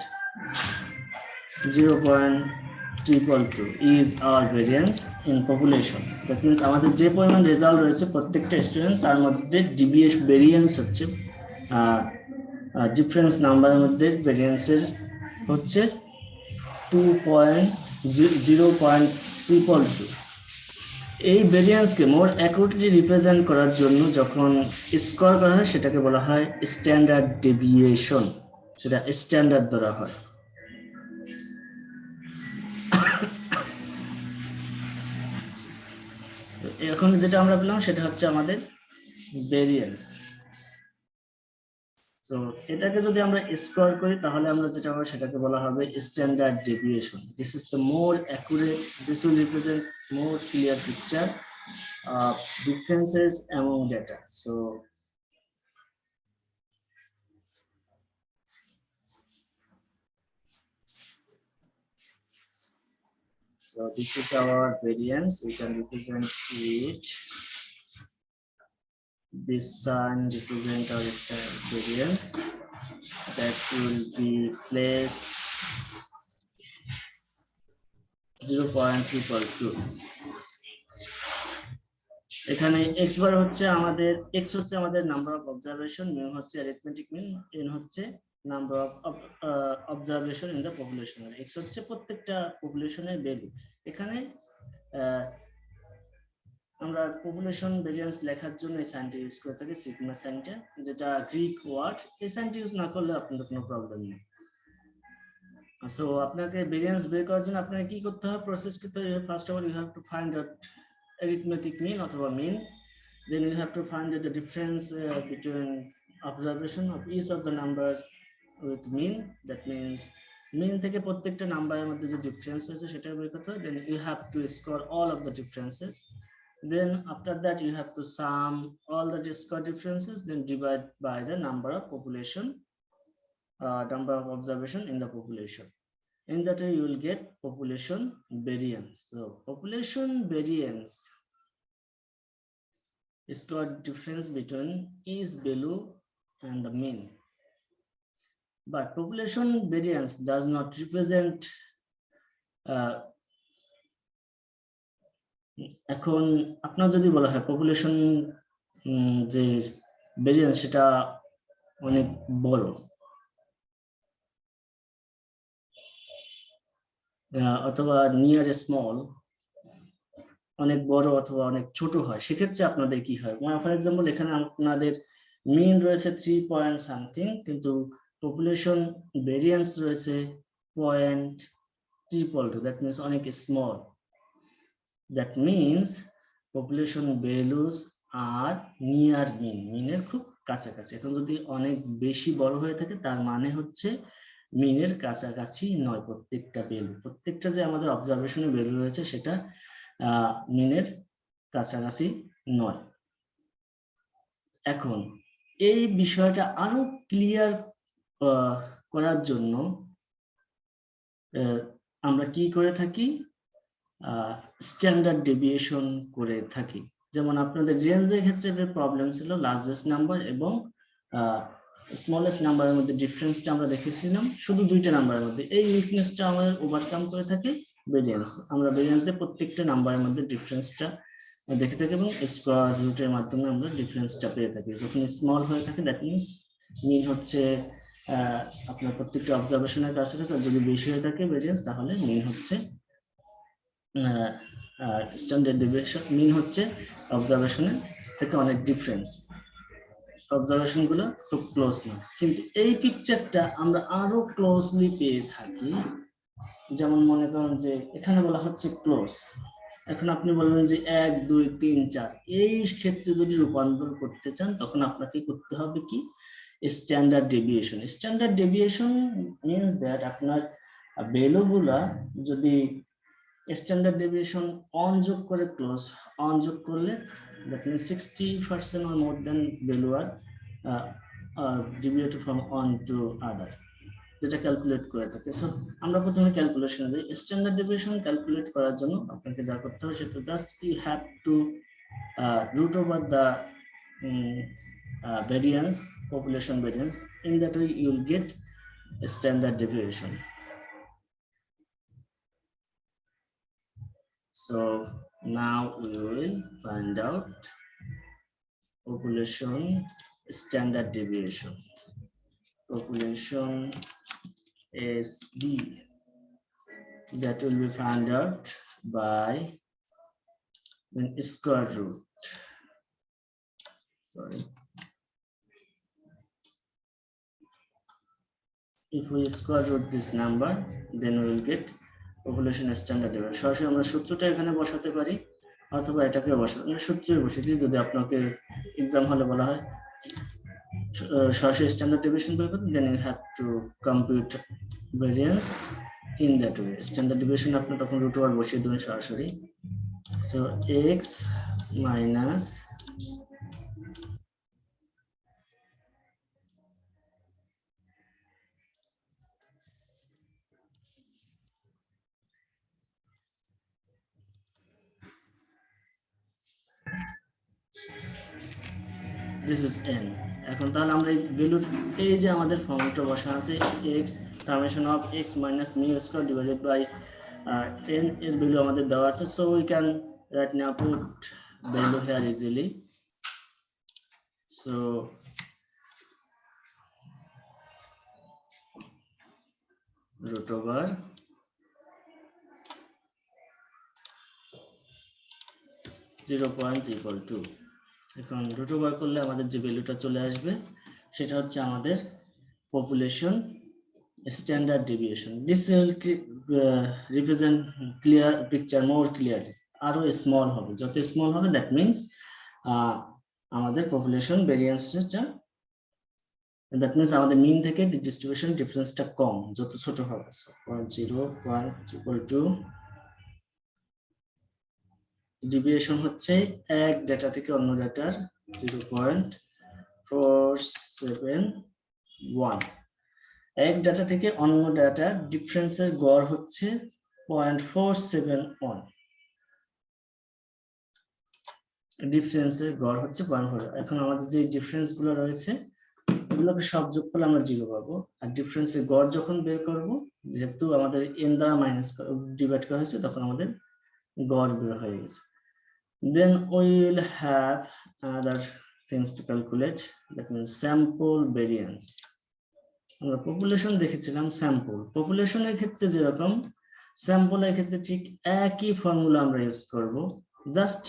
[SPEAKER 1] 0.222 is our variance in population. That means আমাদের যে পরিমাণ রেজাল্ট রয়েছে প্রত্যেকটা স্টুডেন্ট তার মধ্যে ডিভিয়েশন ভেরিয়েন্স হচ্ছে ডিফারেন্স নাম্বারের মধ্যে ভেরিয়েন্সের হচ্ছে 0.322। এই ভেরিয়েন্সকে মোর অ্যাকুরেটলি রিপ্রেজেন্ট করার জন্য যখন স্কোয়ার করা হয় সেটাকে বলা হয় স্ট্যান্ডার্ড ডেভিয়েশন, সেটা স্ট্যান্ডার্ড ধরা হয়। এখন যেটা আমরা পেলাম সেটা হচ্ছে আমাদের ভেরিয়েন্স। সো এটাকে যদি আমরা স্কোয়ার করি তাহলে আমরা যেটা হবে সেটাকে বলা হবে standard deviation. This is the more accurate, this will represent more clear picture of differences among data. So this is our variance. We can represent it. This sign represent our standard variance that will be placed 0.2. এখানে x বার হচ্ছে আমাদের x হচ্ছে আমাদের number of observation, mean হচ্ছে arithmetic mean, n হচ্ছে number of observation in the population, আর x হচ্ছে প্রত্যেকটা পপুলেশনের ভ্যালু। এখানে আমরা পপুলেশন ভেরিয়েন্স লেখার জন্য এই সাইনটা ইউজ করে থাকি, সিগমা সাইনটা, যেটা গ্রিক ওয়ার্ড। এই সাইনটা ইউজ না করলে আপনাদের কোনো প্রবলেম নেই। সো আপনাকে ভেরিয়েন্স বের করার জন্য আপনাকে কি করতে হবে, প্রসেস করতে হবে। First of all you have to find out arithmetic mean অথবা mean, then you have to find the difference between observation of each of the number with mean. That means mean থেকে প্রত্যেকটা নাম্বারের মধ্যে যে difference আছে সেটা বের করতে হবে। then you have to score all of the differences, then after that you have to sum all the score differences, then divide by the number of population, number of observation in the population. In that way you will get population variance. So population variance is called difference between each value and the mean. But population variance does not represent এখন আপনার যদি বলা হয় population যে variance সেটা অনেক বড় অথবা নিয়ার স্মল, অনেক বড় অথবা অনেক ছোট হয়, সেক্ষেত্রে আপনাদের কি হয়? ফর এক্সাম্পল এখানে আপনাদের মিন রয়েছে 3 পয়েন্ট সামথিং, কিন্তু পপুলেশন ভেরিয়েন্স রয়েছে 0.2, দ্যাট মিনস অনেক small. That means population values are near mean, মিনের খুব কাছাকাছি। এখন যদি অনেক বেশি বড় হয়ে থাকে তার মানে হচ্ছে মিনের কাছাকাছি নয় প্রত্যেকটা ভ্যালু, প্রত্যেকটা যে আমাদের অবজারভেশনের ভ্যালু রয়েছে সেটা মিনের কাছাকাছি নয়। এখন এই বিষয়টা আরো ক্লিয়ার করার জন্য আমরা কি করে থাকি, স্ট্যান্ডার্ড ডেভিয়েশন করে থাকি। যেমন আপনাদের রেঞ্জের ক্ষেত্রে একটা প্রবলেম ছিল, লার্জেস্ট নাম্বার এবং স্মলেস্ট নাম্বারের মধ্যে ডিফারেন্সটা আমরা দেখেছিলাম শুধু দুইটা নাম্বারের মধ্যে। এই উইকনেসটা আমাদের ওভারকাম করে থাকে ভেরিয়েন্স। আমরা ভেরিয়েন্স দিয়ে প্রত্যেকটা নাম্বারের মধ্যে ডিফারেন্সটা দেখে থাকি এবং স্কোয়ার রুটের মাধ্যমে আমরা ডিফারেন্সটা পেয়ে থাকি। যখন স্মল হয়ে থাকে দ্যাট মিনস মিন হচ্ছে আপনার প্রত্যেকটা অবজারভেশনের কাছাকাছি, আর যদি বেশি হয়ে থাকে ভেরিয়েন্স তাহলে মিন হচ্ছে স্ট্যান্ডার্ড ডেভিয়েশন, মিন হচ্ছে অবজারভেশনের থেকে অনেক ডিফারেন্স, অবজারভেশন গুলো খুব ক্লোজ না। কিন্তু এই পিকচারটা আমরা আরো ক্লোজলি পেয়ে থাকি। যেমন মনে করেন যে এখানে বলা হচ্ছে ক্লোজ, এখন আপনি বলবেন যে 1 2 3 4, এই ক্ষেত্রে যদি রূপান্তর করতে চান তখন আপনাকে করতে হবে কি, standard deviation. Standard deviation means that আপনার ভ্যালু গুলা যদি স্ট্যান্ডার্ড ডেভিয়েশন অন যোগ করে ক্লোজ, অন যোগ করলে that means 60% or more than value are deviated from one to other, যেটা ক্যালকুলেট করে থাকে। সো আমরা প্রথমে ক্যালকুলেশনে যাই। স্ট্যান্ডার্ড ডেভিয়েশন ক্যালকুলেট করার জন্য আপনাকে যা করতে হবে সেটা just you have to root over the variance, population variance. In that way you will get a standard deviation. So now we will find out population standard deviation. Population SD, that will be found out by square root. Sorry. If we square root this number, then we will get population standard deviation. সরাসরি আমরা সূত্রটা এখানে বসাতে পারি অথবা এটাকে বসাতে, সূত্রই বসিয়ে দিই যদি আপনাকে এক্সাম হলে বলা হয় সরাসরি স্ট্যান্ডার্ড ডেভিয়েশন বের করতে, then you have to compute variance in that way. Standard deviation আপনি তখন রুট ওভার বসিয়ে দেবেন সরাসরি। So x minus this is n। এখন তাহলে আমরা এই ভ্যালু, এই যে আমাদের ফর্মুলাটা বসানো আছে x summation of x minus mu square divided by n এর ভ্যালু আমাদের দেওয়া আছে। So we can write now put value here easily. So root over (0.2). এখন রুট ওভার করলে আমাদের যে ভ্যালুটা চলে আসবে সেটা হচ্ছে আমাদের population standard deviation. This will represent clear picture more clearly. আরো স্মল হবে, যত স্মল হবে দ্যাট মিনস আমাদের পপুলেশন ভেরিয়েন্সটা, দ্যাট মিনস আমাদের মিন থেকে ডিস্ট্রিবিউশন ডিফারেন্সটা কম, যত ছোট হবে। 0.2 ডিভিয়েশন হচ্ছে এক ডেটা থেকে অন্য ডেটার 0.471। এক ডেটা থেকে অন্য ডেটার ডিফারেন্সের গড় হচ্ছে 0.471। ডিফারেন্সের গড় হচ্ছে 0.4। এখন আমাদের যে ডিফারেন্স গুলো রয়েছে এগুলোকে সব যোগ করলে আমরা 0 পাবো। আর ডিফারেন্সের গড় যখন বের করব, যেহেতু আমাদের n দ্বারা মাইনাস ডিভাইড করা হয়েছে, তখন আমাদের গড় বের হয়ে গেছে। Then we will have other things to calculate, that means sample variance. আমরা পপুলেশন দেখেছিলাম, স্যাম্পল পপুলেশনের ক্ষেত্রে যেরকম, স্যাম্পলের ক্ষেত্রে ঠিক একই ফর্মুলা আমরা ইউজ করব, জাস্ট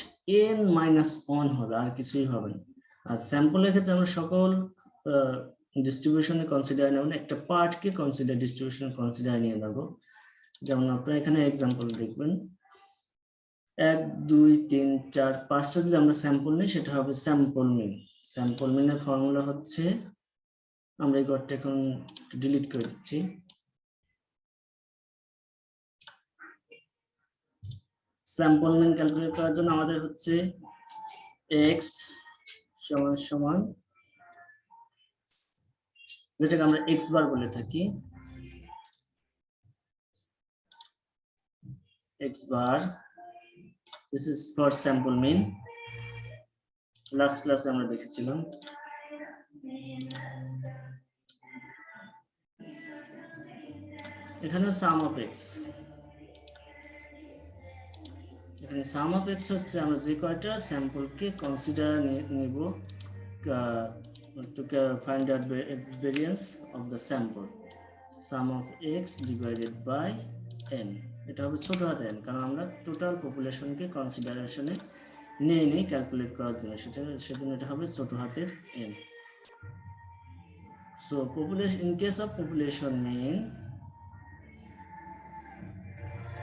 [SPEAKER 1] n-1 হবে, আর কিছুই হবে না। আর স্যাম্পলের ক্ষেত্রে আমরা সকল ডিস্ট্রিবিউশনে কনসিডার নেব না, একটা পার্টকে কনসিডার ডিস্ট্রিবিউশন কনসিডার নিয়ে নেব। যেমন আপনারা এখানে एग्जांपल দেখবেন 1 2 3 4 5টা যদি আমরা স্যাম্পল নিই সেটা হবে স্যাম্পল মিন। স্যাম্পল মিনের ফর্মুলা হচ্ছে, আমরা এই গড়টা এখন ডিলিট করে দিচ্ছি। স্যাম্পল মিন ক্যালকুলেট করার জন্য আমাদের হচ্ছে x সমান সমান, যেটাকে আমরা x বার বলে থাকি, x bar. This is for sample mean. Last class আমরা দেখেছিলাম। এখানে sum of x, এখানে sum of x হচ্ছে আমরা যে কয়টা স্যাম্পলকে কনসিডার নিব to find out variance of the sample. Sum of x divided by n. এটা হবে ছোট হাতে n, কারণ আমরা টোটাল পপুলেশনকে কনসিডারেশনে নেই ক্যালকুলেট করার জন্য, সেজন্য এটা হবে ছোট হাতের n। So population, in case of population mean,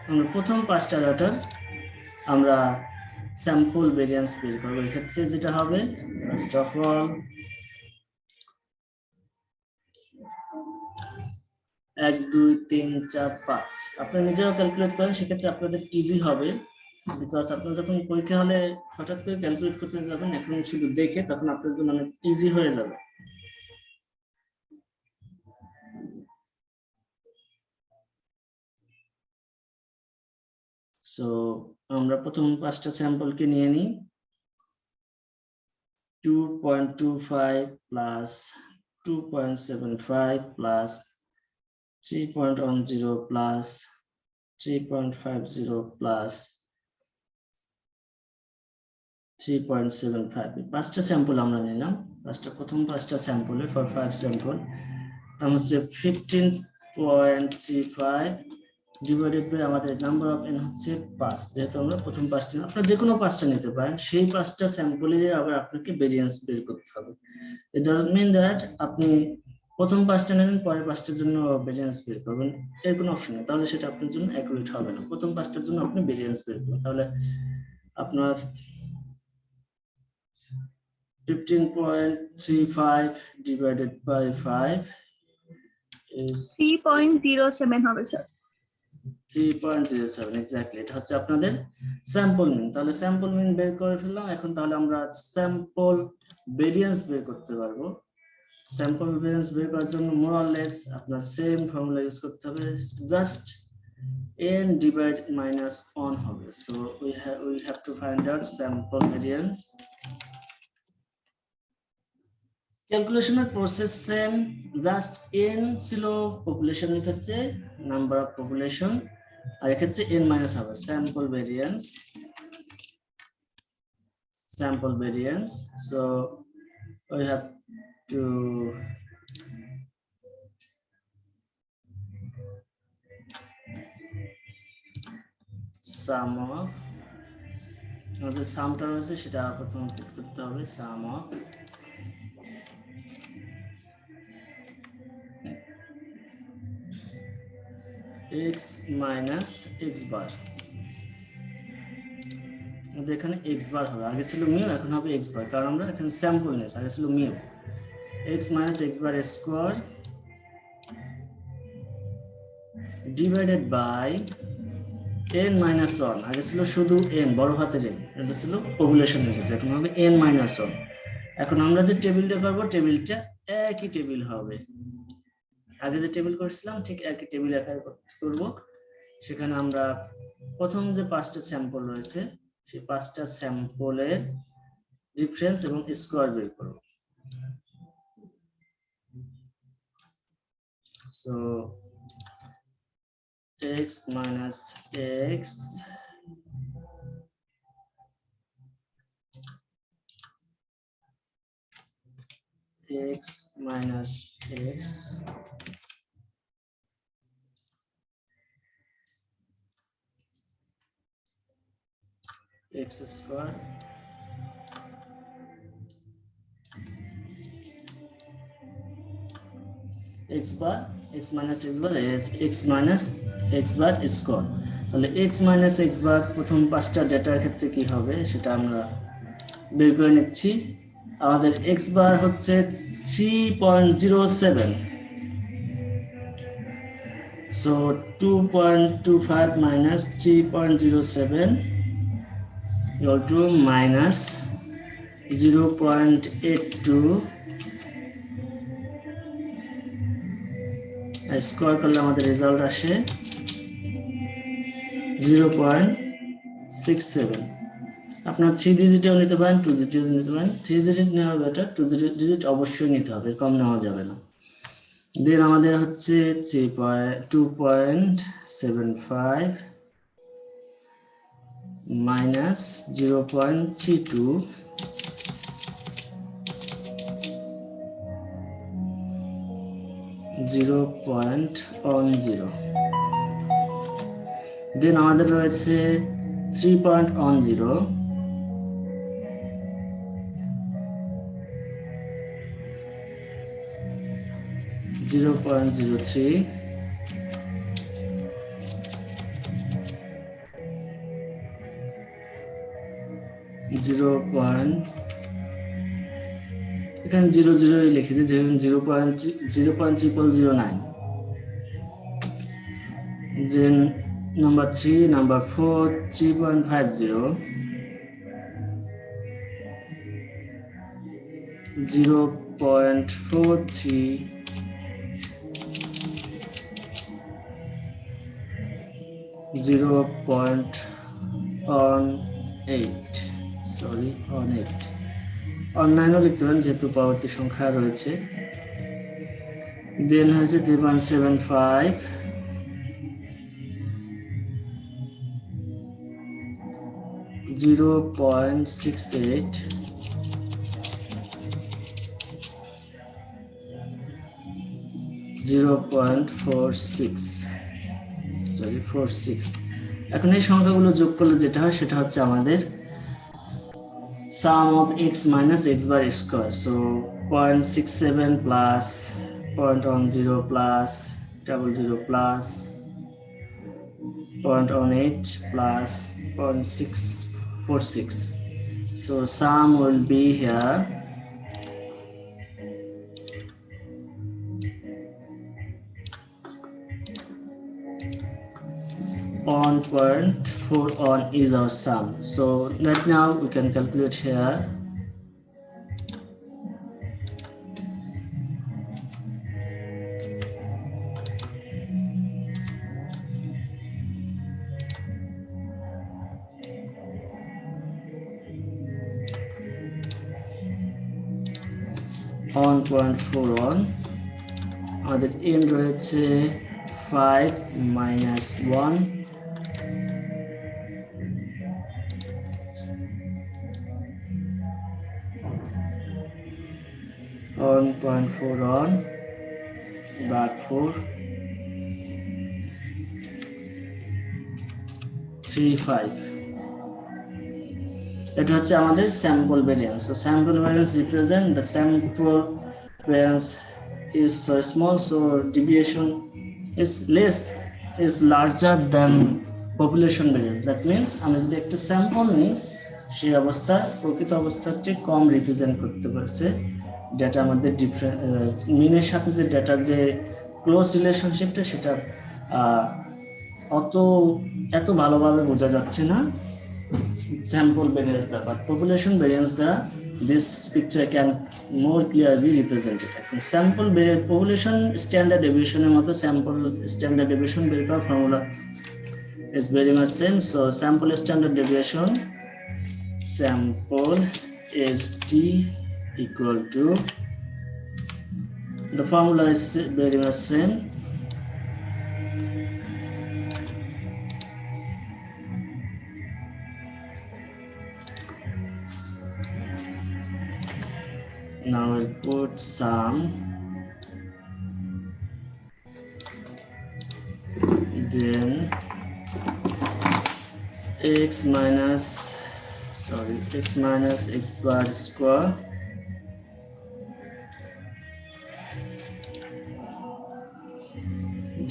[SPEAKER 1] আমরা প্রথম 5টা ডাটার আমরা স্যাম্পল ভেরিয়েন্স বের করব। এই ক্ষেত্রে যেটা হবে, ফার্স্ট অফ অল 1 2 3 4 5 আপনারা নিজেরাও ক্যালকুলেট করেন, সেক্ষেত্রে আপনাদের ইজি হবে, বিকজ আপনারা যখন পরীক্ষা হলে হঠাৎ করে ক্যালকুলেট করতে যাবেন, এখন শুধু দেখে, তখন আপনাদের জন্য অনেক ইজি হয়ে যাবে। সো আমরা প্রথম 5টা স্যাম্পলকে নিয়ে নিই। 2.25 প্লাস 2.75 প্লাস 3.10 প্লাস 3.50 প্লাস 3.75। 5টা স্যাম্পল আমরা নিলাম। প্রথম 5টা স্যাম্পলে ফর 5 স্যাম্পল হচ্ছে 15.35 ডিভাইডেড বাই আমাদের নাম্বার অফ n হচ্ছে 5। যেহেতু আমরা প্রথম 5টা, আপনারা যে কোনো 5টা নিতে পারেন, সেই 5টা স্যাম্পলে আবার আপনাকে ভেরিয়েন্স বের করতে হবে। ইট ডাজন্ট মিন দ্যাট আপনি প্রথম 5টা নেবেন, পরের 5টার জন্য ভেরিয়েন্স বের করবেন, এর কোনো অপশন নেই, তাহলে সেটা আপনার জন্য অ্যাকুরেট হবে না। প্রথম 5টার জন্য আপনি ভেরিয়েন্স বের করবেন, তাহলে আপনার 15.35 divided by 5 is
[SPEAKER 3] 3.07 হবে স্যার
[SPEAKER 1] 3.07 এক্স্যাক্টলি। এটা হচ্ছে আপনাদের স্যাম্পল মিন। তাহলে স্যাম্পল মিন বের করে ফেললাম। এখন তাহলে আমরা স্যাম্পল ভেরিয়েন্স বের করতে পারবো। স্যাম্পল ভেরিয়েন্স বের করার জন্য মোর অর লেস আপনার সেম ফর্মুলা ইউজ করতে হবে, জাস্ট n divide minus 1 হবে। So we have to find out sample variance. ক্যালকুলেশনের প্রসেস সেম, জাস্ট n ছিল পপুলেশনের ক্ষেত্রে নাম্বার অফ পপুলেশন, আর এক্ষেত্রে n মাইনাস হবে sample variance. Sample variance, so we have to sum of, আমাদের সামটা রয়েছে সেটা প্রথমে পুট করতে হবে, sum of x minus x বার। আমাদের এখানে x বার হবে, আগে ছিল মিউ এখন হবে x বার, কারণ আমরা এখানে স্যাম্পল নিয়েছি, আগে ছিল mu. x minus x bar square divided by n minus 1, আগে ছিল শুধু n বড় হাতের n, এটা ছিল পপুলেশনের ক্ষেত্রে, এখন হবে n মাইনাস 1। এখন আমরা যে টেবিলটা করব টেবিলটা একই টেবিল হবে, আগে যে টেবিল করছিলাম ঠিক একই টেবিল আকারে করব। সেখানে আমরা প্রথম যে 5টা স্যাম্পল রয়েছে সেই 5টা স্যাম্পলের ডিফারেন্স এবং স্কোয়ার বের করব। So x minus x x minus x x square x bar x minus x bar is x minus x bar square। তাহলে x minus x bar প্রথম 5টা ডেটার ক্ষেত্রে কি হবে সেটা আমরা বের করে নিচ্ছি। আমাদের x বার হচ্ছে 3.07, so 2.25 minus 3.07 equal to minus 0.82, square করলে আমাদের রেজাল্ট আসে 0.67। আপনার 3 ডিজিটেও নিতে পারেন, 2 ডিজিটেও নিতে পারেন, 3 ডিজিট নেওয়া বেটার, 2 ডিজিট অবশ্যই নিতে হবে, কম নেওয়া যাবে না। দেন আমাদের হচ্ছে 2.75 মাইনাস 0.32 0.10। দেন আমাদের রয়েছে 3.10 0.03 এখানে 00 লিখে দিই, যেমন 0.0009। দেন নাম্বার 3 নাম্বার 4 3.50 0.43 0.18, সরি 18 অনলাইনও লিখতে পারেন যেহেতু পরবর্তী সংখ্যা রয়েছে। দেন হয়েছে 3.75 0.68 0.46, সরি 46। এখন এই সংখ্যাগুলো যোগ করলে যেটা হয় সেটা হচ্ছে আমাদের sum of x minus x bar square, so 0.67 plus 0.10 plus 00 plus 0.18 plus 0.646, so sum will be here 1.41 is our sum. So right now we can calculate here. (1.41) আমাদের n রয়েছে 5 minus 1 1.41 back 4 3.5 এটা হচ্ছে আমাদের sample variance. So sample variance represent the sample variance is so small, so deviation is larger than population variance. That means আমি যদি একটা sample নিই সেই অবস্থা প্রকৃত অবস্থার চেয়ে কম রিপ্রেজেন্ট করতে পারছে। ডেটা আমাদের মিনের সাথে যে ডেটার যে ক্লোজ রিলেশনশিপটা সেটা এত ভালোভাবে বোঝা যাচ্ছে না sample variance দ্বারা, but population variance দ্বারা this picture can more clearly represented. এখন sample population standard deviation এর মতো sample standard deviation বের করার formula is very much same. So sample standard deviation, sample is t equal to, the formula is very much same. Now we'll put sum, then x minus x bar square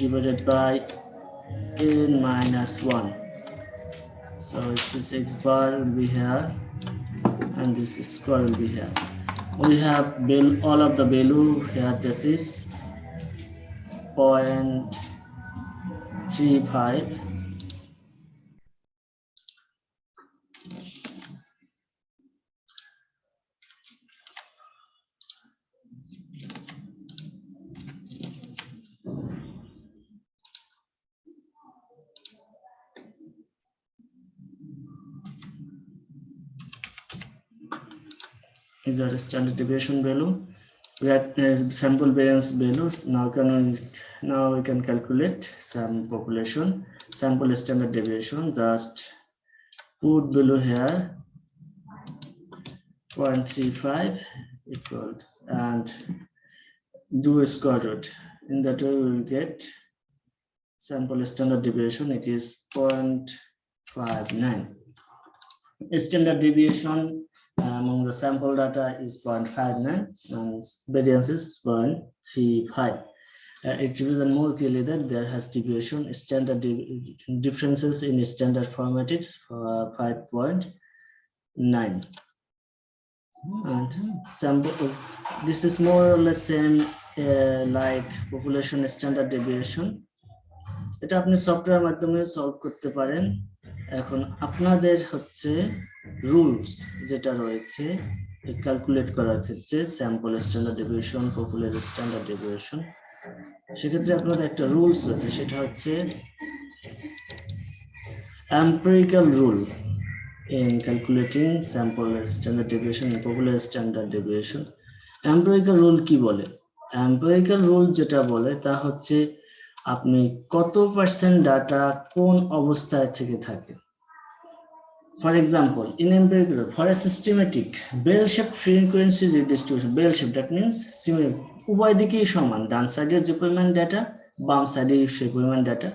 [SPEAKER 1] divided by n minus 1. So this x bar will be here and this square will be here. We have all of the value here. This is 0.35. Is our standard deviation value, that is sample variance values. Now we can calculate some population sample standard deviation. Just put below here 0.35 equal and do a square root. In that way we will get sample standard deviation. It is 0.59. Standard deviation among the sample data is 0.59 and variance is 0.35. It represents more clearly that there has deviation standard differences in standard format is 5.9. And sample, this is more or less same like population standard deviation. এটা আপনি software মাধ্যমে solve করতে পারেন। এখন আপনাদের হচ্ছে rules যেটা রয়েছে ক্যালকুলেট করার ক্ষেত্রে sample standard deviation, popular standard deviation, সেক্ষেত্রে আপনাদের একটা রুলস রয়েছে, সেটা হচ্ছে empirical rule in calculating sample standard deviation and popular standard deviation. Empirical rule কি বলে? Empirical rule যেটা বলে তা হচ্ছে আপনি কত পার্সেন্ট ডাটা কোন অবস্থায় থেকে থাকে। For example, in empirical, for a systematic bell-shaped frequency redistribution, bell-shaped, that means উভয় দিকেই সমান, ডান সাইডে যে পরিমাণ ডাটা, বাম সাইডে সেই পরিমাণ ডাটা,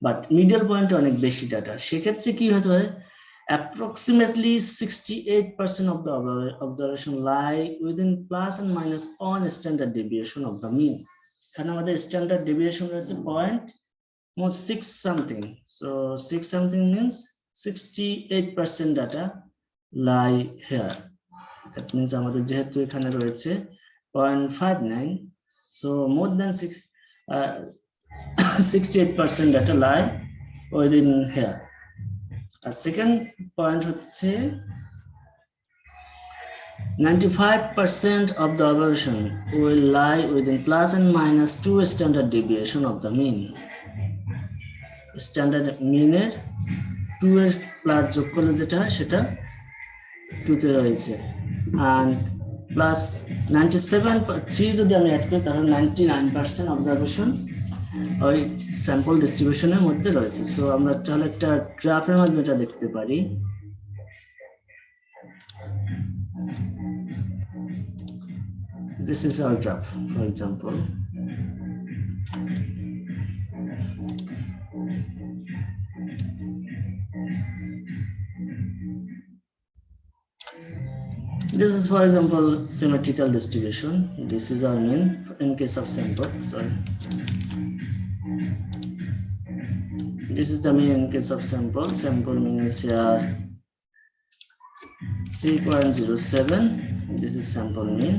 [SPEAKER 1] বাট মিডল পয়েন্টে অনেক বেশি ডাটা, সেক্ষেত্রে কি হতে পারে? Approximately 68% of the observation lie within plus and minus on standard deviation of the mean. এখানে আমাদের স্ট্যান্ডার্ড ডেভিয়েশন রয়েছে 0.6 something. So 6 something means 68% data lie here. That means আমাদের যেহেতু এখানে রয়েছে 0.59, so more than 68% data lie within here. আর second point হচ্ছে 95% of the observation will lie within plus and minus 2 standard deviation of the mean. Standard mean এর 2 এর plus যোগ করলে যেটা হয় সেটা 2 তে রয়েছে, and প্লাস 97.3 যদি আমি অ্যাড করি তাহলে 99% অবজারভেশন ওই স্যাম্পল ডিস্ট্রিবিউশনের মধ্যে রয়েছে। সো আমরা তাহলে একটা গ্রাফের মাধ্যমে এটা দেখতে পারি। This is our graph, for example. This is, for example, symmetrical distribution. This is our mean in case of sample. Sorry. This is the mean in case of sample. Sample mean is here 3.07. This is sample mean.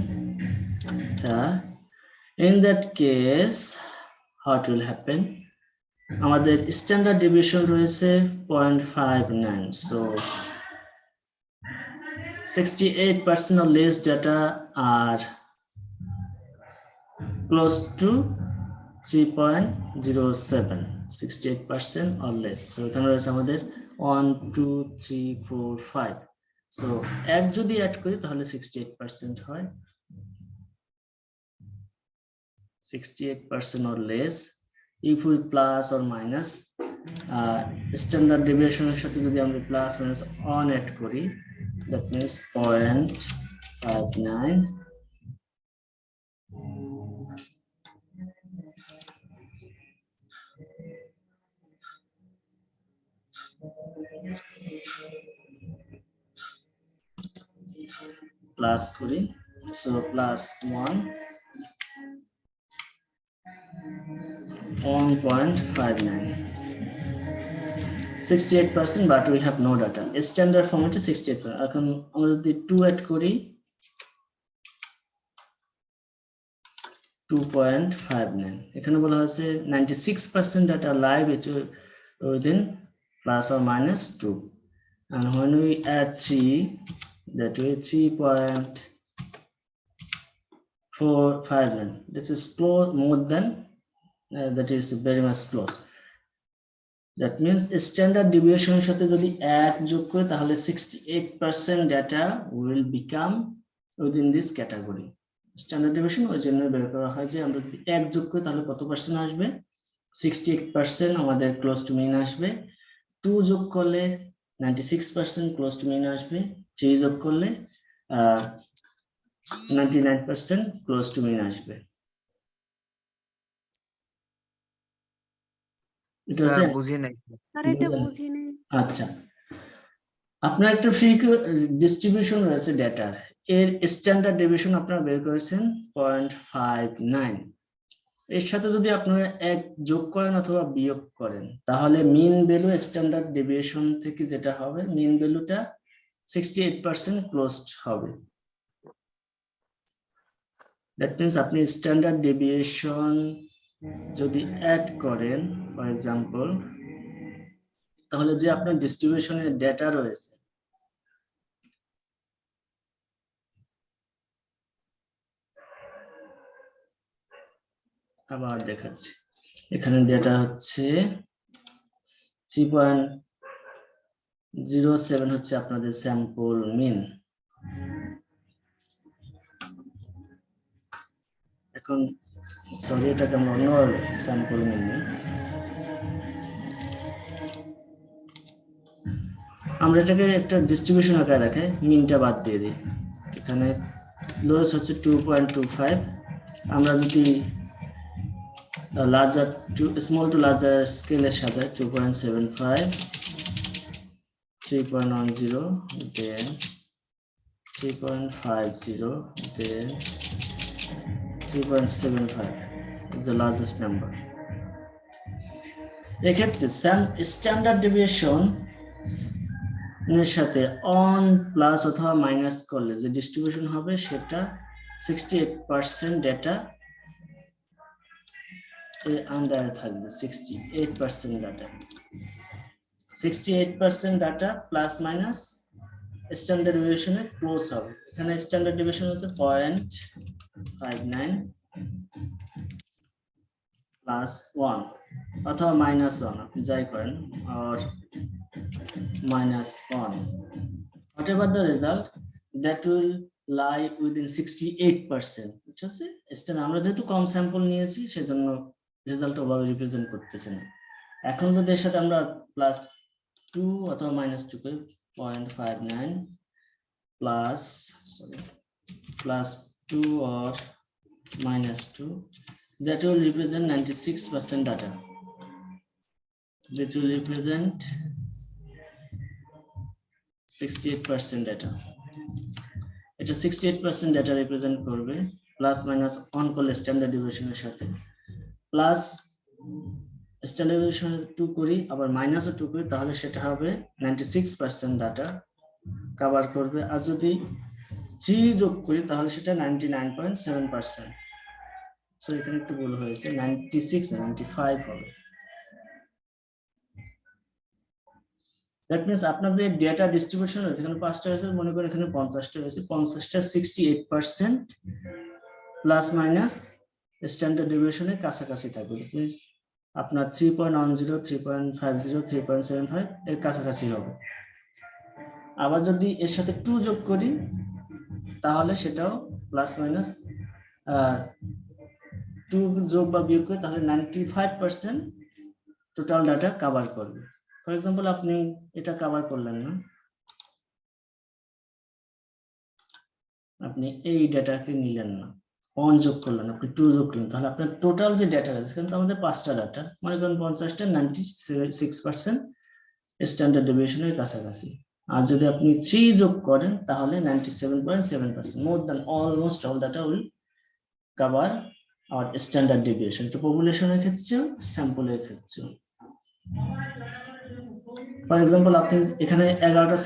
[SPEAKER 1] In that case, what will happen? আমাদের standard deviation রয়েছে 0.59, so 68% or less data are close to 3.07, 68% or less. So এখানে রয়েছে আমাদের 1 2 3 4 5, so এক যদি add করি তাহলে 68% হয়, 68% or less. If we plus or minus standard deviation এর সাথে যদি আমরা plus minus on add করি, that means 0.59 plus করি, so plus 1.59, 68%, but we have no data. Standard format is 68%. এখন আমরা যদি 2 add করি 2.59, এখানে বলা হয়েছে 96% data live within plus or minus 2, and when we add 3, that way 3.459, that is close, more than that is very much close. That means standard deviation এর সাথে যদি add যোগ করি তাহলে 68% data will become within this category. Standard deviation ওই জন্য বের করা হয় যে আমরা যদি 1 যোগ করি তাহলে কত পার্সেন্ট আসবে, 68% আমাদের ক্লোজ টু মিন আসবে, 2 যোগ করলে 96% ক্লোজ টু মিন আসবে, 3 যোগ করলে 99% ক্লোজ টু মিন আসবে।
[SPEAKER 6] বুঝি নাই।
[SPEAKER 7] আর এটা বুঝিনি।
[SPEAKER 1] আচ্ছা, আপনার একটা ফ্রি ডিস্ট্রিবিউশন রয়েছে ডেটার, এর স্ট্যান্ডার্ড ডেভিয়েশন আপনারা বের করেছেন 0.59, এর সাথে যদি আপনারা এক যোগ করেন অথবা বিয়োগ করেন তাহলে মিন ভ্যালু স্ট্যান্ডার্ড ডেভিয়েশন থেকে যেটা হবে মিন ভ্যালুটা 68% ক্লোজড হবে। দ্যাট মিন্স আপনি স্ট্যান্ডার্ড ডেভিয়েশন যদি অ্যাড করেন ফর এক্সাম্পল, তাহলে যে আপনার ডিস্ট্রিবিউশনের ডেটা রয়েছে আবার দেখাচ্ছি, এখানে ডেটা হচ্ছে 3.07 হচ্ছে আপনাদের স্যাম্পল মিন। এখন সরি এটাকে আমরা অন্য স্যাম্পল মিন নিই, আমরা এটাকে একটা ডিস্ট্রিবিউশন আকারে রাখে মিনটা বাদ দিয়ে দিই। এখানে লোয়েস্ট হচ্ছে 2.25, আমরা যদি larger to small to larger স্কেলের সাথে 2.75, 3.10, then 3.50, then 3.75 is the largest number. এক্ষেত্রে স্ট্যান্ডার্ড ডেভিয়েশন এর সাথে অন প্লাস অথবা মাইনাস করলে যে ডিস্ট্রিবিউশন হবে সেটা 68% ডেটা আন্ডারে থাকবে, 68% data. 68% data plus minus standard ডেভিয়েশনে ক্লোজ হবে। এখানে স্ট্যান্ডার্ড ডেভিয়েশন হচ্ছে 0.59 প্লাস 1 অথবা -1, আপনি যাই করেন, আর -1, whatever the result that will lie within 68%, ঠিক আছে? আমরা যেহেতু কম স্যাম্পল নিয়েছি সেজন্য রেজাল্ট ওভাবে রিপ্রেজেন্ট করতেছে না। এখন যদি এর সাথে আমরা +2 অথবা -2 করি, 0.59 +2 or -2, that will represent 96% data. That will represent 68% data. এটা 68% data represent করবে, প্লাস মাইনাস 1 করলে স্ট্যান্ডার্ড ডেভিয়েশনের সাথে, প্লাস স্ট্যান্ডার্ড ডেভিয়েশন 2 করি, আবার মাইনাসও 2 করি, তাহলে সেটা হবে 96% ডাটা কভার করবে। আর যদি 3 যোগ করি তাহলে সেটা 99.7%। সো এখানে একটু ভুল হয়েছে, 96 না 95 হবে। দ্যাট মিন্স আপনার যে ডেটা ডিস্ট্রিবিউশন হয়েছে, এখানে 5টা হয়েছে, মনে করেন এখানে 50টা হয়েছে, 50টা 68% প্লাস মাইনাস স্ট্যান্ডার্ড ডেভিয়েশনের কাছাকাছি থাকবে। আপনার 3.10, 3.50, 3.75 এর কাছাকাছি হবে। আবার যদি এর সাথে 2 যোগ করি তাহলে সেটাও প্লাস মাইনাস 2 যোগ বা বিয়োগ করি, তাহলে 95% টোটাল ডাটা কভার করবে। ফর এক্সাম্পল আপনি এটা কভার করলেন না, আপনি এই ডাটাকে নিলেন না, 1 যোগ করলেন, আপনি 2 যোগ করলেন, তাহলে আপনার টোটাল যে ডাটা আছে, কিন্তু আমাদের 5টা ডাটা, মনে করেন 50টা 96% স্ট্যান্ডার্ড ডেভিয়েশনের কাছাকাছি। আর যদি আপনি 3 যোগ করেন তাহলে 97.7%, more than almost all data will cover our standard deviation. এটা পপুলেশনের ক্ষেত্রেও স্যাম্পলের ক্ষেত্রেও। ফর এক্সাম্পল আপনি এখানে 11টা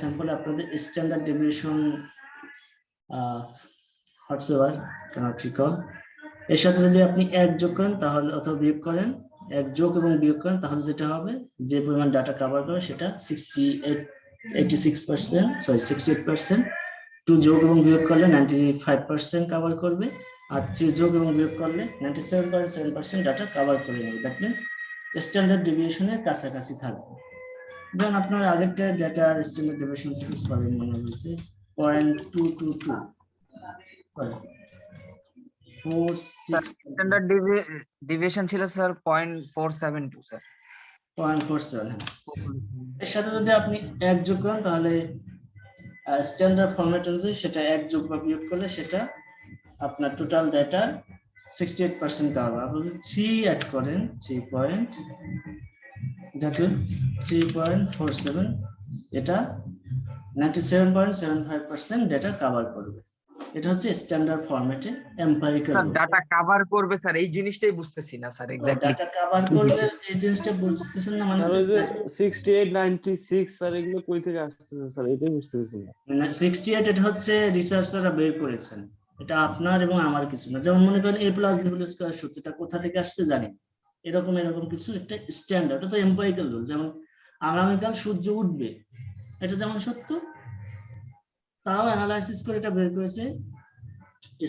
[SPEAKER 1] স্যাম্পল আপনাদের standard deviation whatsoever cannot recall, এর সাথে যদি আপনি 1 যোগ করেন তাহলে, অথবা বিয়োগ করেন, 1 যোগ এবং বিয়োগ করেন, তাহলে যেটা হবে, যে পরিমাণ ডাটা কভার করে সেটা 68%, 2 যোগ এবং বিয়োগ করলে 95% কভার করবে, আর 3 যোগ এবং বিয়োগ করলে 97.7% ডাটা কভার করে নেবে। দ্যাট মিন্স স্ট্যান্ডার্ড ডেভিয়েশনের কাছাকাছি থাকবে। যেমন আপনার আগেরটা ডাটা স্ট্যান্ডার্ড ডেভিয়েশন সিরিজ পাবেন, মনে হয়েছে 0.222, 4.6
[SPEAKER 6] স্ট্যান্ডার্ড ডেভিয়েশন ছিল স্যার 0.472 স্যার।
[SPEAKER 1] 0.47। এর সাথে যদি আপনি 1 যোগ করেন তাহলে স্ট্যান্ডার্ড ফরম্যাট অনুযায়ী সেটা 1 যোগ বা বিয়োগ করলে সেটা আপনার টোটাল ডাটা 68% কভার। আপনি যদি 3 অ্যাড করেন, 3.47, এটা 97.75% ডাটা কভার করবে। এটা হচ্ছে স্ট্যান্ডার্ড ফরম্যাটে এমপাইরিক্যাল
[SPEAKER 6] ডাটা কভার করবে স্যার, এই জিনিসটাই বুঝতেছি না স্যার এক্স্যাক্টলি।
[SPEAKER 1] ডাটা কভার করলে এই জিনিসটা বুঝতেছেন না, মানে
[SPEAKER 4] স্যার ওই যে 68 96 স্যার এগুলো কই থেকে আসতেছে স্যার, এটাই বুঝতেছি না।
[SPEAKER 1] 68 এটা হচ্ছে রিসার্চাররা বের করেছেন, এটা আপনার এবং আমার কিছু না। যেমন মনে করেন a + b² সূত্রটা কোথা থেকে আসছে জানি, এরকম কিছু একটা স্ট্যান্ডার্ড, এটা তো এমপাইরিক্যাল রুল। যেমন আগামীকাল সূর্য উঠবে, এটা যেমন সত্য, তাও অ্যানালাইসিস করে এটা বের করেছে।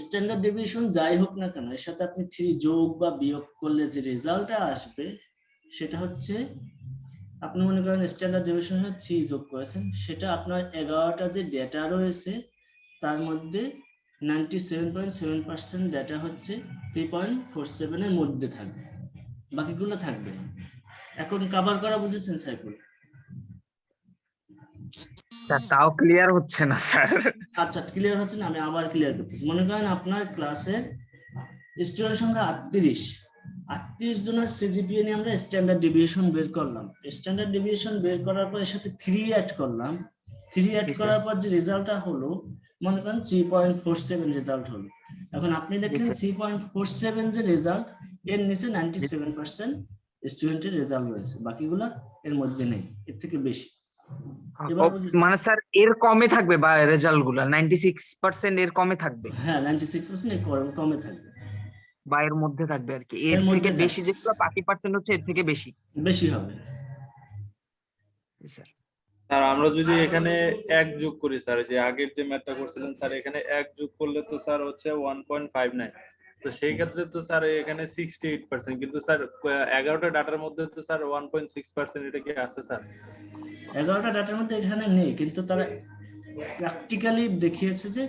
[SPEAKER 1] স্ট্যান্ডার্ড ডেভিয়েশন যাই হোক না কেন, এর সাথে আপনি 3 যোগ বা বিয়োগ করলে যে রেজাল্টটা আসবে সেটা হচ্ছে, আপনি মনে করেন স্ট্যান্ডার্ড ডেভিয়েশনে 3 যোগ করেছেন, সেটা আপনার 11টা যে ডেটা রয়েছে তার মধ্যে 97.7% ডেটা হচ্ছে 3.47 এর মধ্যে থাকবে, বাকিগুলো থাকবে না। এখন কভার করা বুঝেছেন সাইফুল?
[SPEAKER 6] স্যার তাও ক্লিয়ার হচ্ছে না স্যার।
[SPEAKER 1] আচ্ছা, ক্লিয়ার হচ্ছে না, আমি আবার ক্লিয়ার করতেছি। মনে করেন আপনার ক্লাসের স্টুডেন্ট সংখ্যা 38 জনের সিজিপিএ নিয়ে আমরা স্ট্যান্ডার্ড ডেভিয়েশন বের করলাম। স্ট্যান্ডার্ড ডেভিয়েশন বের করার পর এর সাথে 3 অ্যাড করলাম। 3 অ্যাড করার পর যে রেজাল্টটা হলো, মনে করেন 3.47 রেজাল্ট হলো। এখন আপনি দেখলেন 3.47 যে রেজাল্ট, এর নিচে 97% স্টুডেন্টের রেজাল্ট রয়েছে, বাকিগুলো এর মধ্যে নেই, এর থেকে বেশি।
[SPEAKER 6] মানে স্যার এর কমে থাকবে বা রেজাল্ট গুলা 96% এর কমে থাকবে?
[SPEAKER 1] হ্যাঁ, 96% এর কমে থাকবে
[SPEAKER 6] বা এর মধ্যে থাকবে আর কি। এর থেকে বেশি যেগুলো বাকি পার্সেন্ট হচ্ছে এর থেকে বেশি
[SPEAKER 1] বেশি হবে।
[SPEAKER 6] স্যার
[SPEAKER 8] স্যার আমরা যদি এখানে 1 যোগ করি স্যার, যে আগের যে ম্যাথটা করছিলেন স্যার, এখানে 1 যোগ করলে তো স্যার হচ্ছে 1.59, তো সেই ক্ষেত্রে তো স্যার এখানে 68%, কিন্তু স্যার 11টা ডাটার মধ্যে তো স্যার 1.6% এটা কি আছে স্যার?
[SPEAKER 1] 11টা ডাটার মধ্যে এখানে নেই, কিন্তু তারা প্র্যাকটিক্যালি দেখিয়েছে যে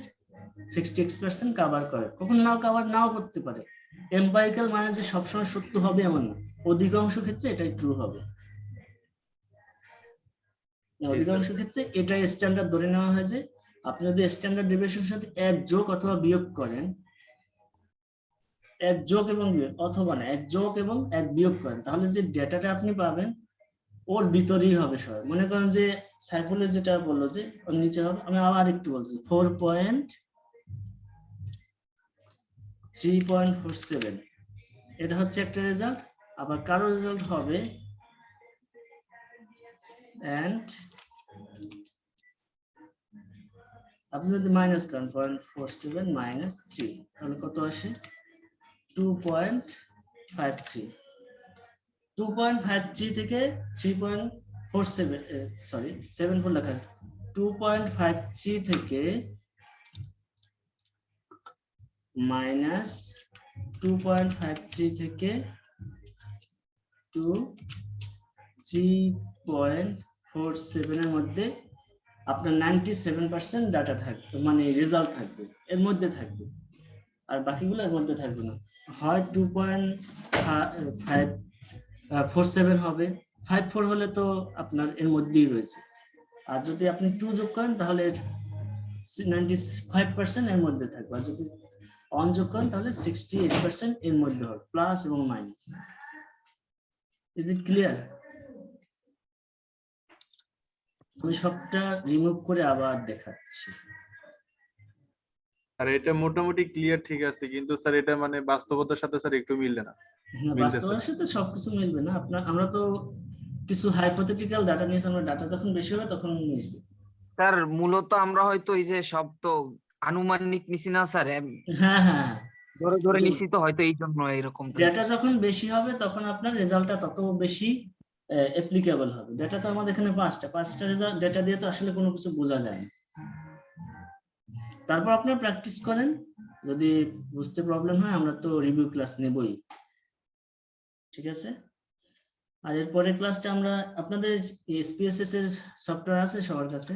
[SPEAKER 1] 66% কভার করে। কখন নাও করতে পারে। এমপাইরিক্যাল মানে যে সবসময় সত্য হবে এমন না, অধিকাংশ ক্ষেত্রে এটাই ট্রু হবে। অধিকাংশ ক্ষেত্রে এটাই স্ট্যান্ডার্ড ধরে নেওয়া হয় যে আপনি যদি স্ট্যান্ডার্ড ডেভিয়েশনের সাথে 1 যোগ অথবা বিয়োগ করেন, 1 যোগ এবং বিয়োগ, অথবা না 1 যোগ এবং 1 বিয়োগ করেন, তাহলে যে ডেটাটা আপনি পাবেন ওর ভিতরেই হবে সবাই। মনে করেন যে সাইফুলের যেটা বললো যে ওর নিচে হবে, আমি আবার একটু বলছি 4.3.47, এটা হচ্ছে একটা রেজাল্ট। আবার কারো রেজাল্ট হবে and আপনি যদি মাইনাস করেন 0.47 মাইনাস 3, তাহলে কত আসে 2.53। 2.53 থেকে 3.47, সরি 74 লেখা আছে, 2.53 থেকে মাইনাস 2.53 থেকে 3.47 এর মধ্যে আপনার 97% ডাটা থাকবে, মানে রেজাল্ট থাকবে, এর মধ্যে থাকবে, আর বাকিগুলো এর মধ্যে থাকবে না। হয় 2.47 হবে, 54 হলে তো আপনার এর মধ্যেই রয়েছে। আর যদি আপনি 2 যোগ করেন তাহলে 95% এর মধ্যে থাকবে, আর যদি 1 যোগ করেন তাহলে 68% এর মধ্যে হবে, প্লাস এবং মাইনাস। Is it clear? আমি সবটা রিমুভ করে আবার দেখাচ্ছি।
[SPEAKER 8] আর এটা মোটামুটি ক্লিয়ার ঠিক আছে, কিন্তু স্যার এটা মানে বাস্তবতার সাথে স্যার একটু মিললে না।
[SPEAKER 1] বাস্তবের সাথে সবকিছু মিলবে না। আমরা তো কিছু হাইপোথেটিক্যাল ডাটা নিয়েছি, আমরা ডাটা যখন বেশি হবে তখন মিশবে।
[SPEAKER 6] স্যার মূলত আমরা হয়তো এই যে সব তো আনুমানিক নিছি না স্যার,
[SPEAKER 1] হ্যাঁ হ্যাঁ,
[SPEAKER 6] ধরে ধরে নিছি, তো হয়তো এই জন্য এরকম।
[SPEAKER 1] ডেটা যখন বেশি হবে তখন আপনার রেজাল্টটা তত বেশি অ্যাপ্লিকেবল হবে। ডেটা তো আমাদের এখানে পাঁচটা রেজাল্ট, ডেটা দিয়ে তো আসলে কোনো কিছু বোঝা যায় না। তারপর আপনারা প্র্যাকটিস করেন, যদি বুঝতে প্রবলেম হয় আমরা তো রিভিউ ক্লাস নেবই, ঠিক আছে? আর এর পরের ক্লাসটা আমরা আপনাদের এসপিএসএস এর সফটওয়্যার আছে সবার কাছে?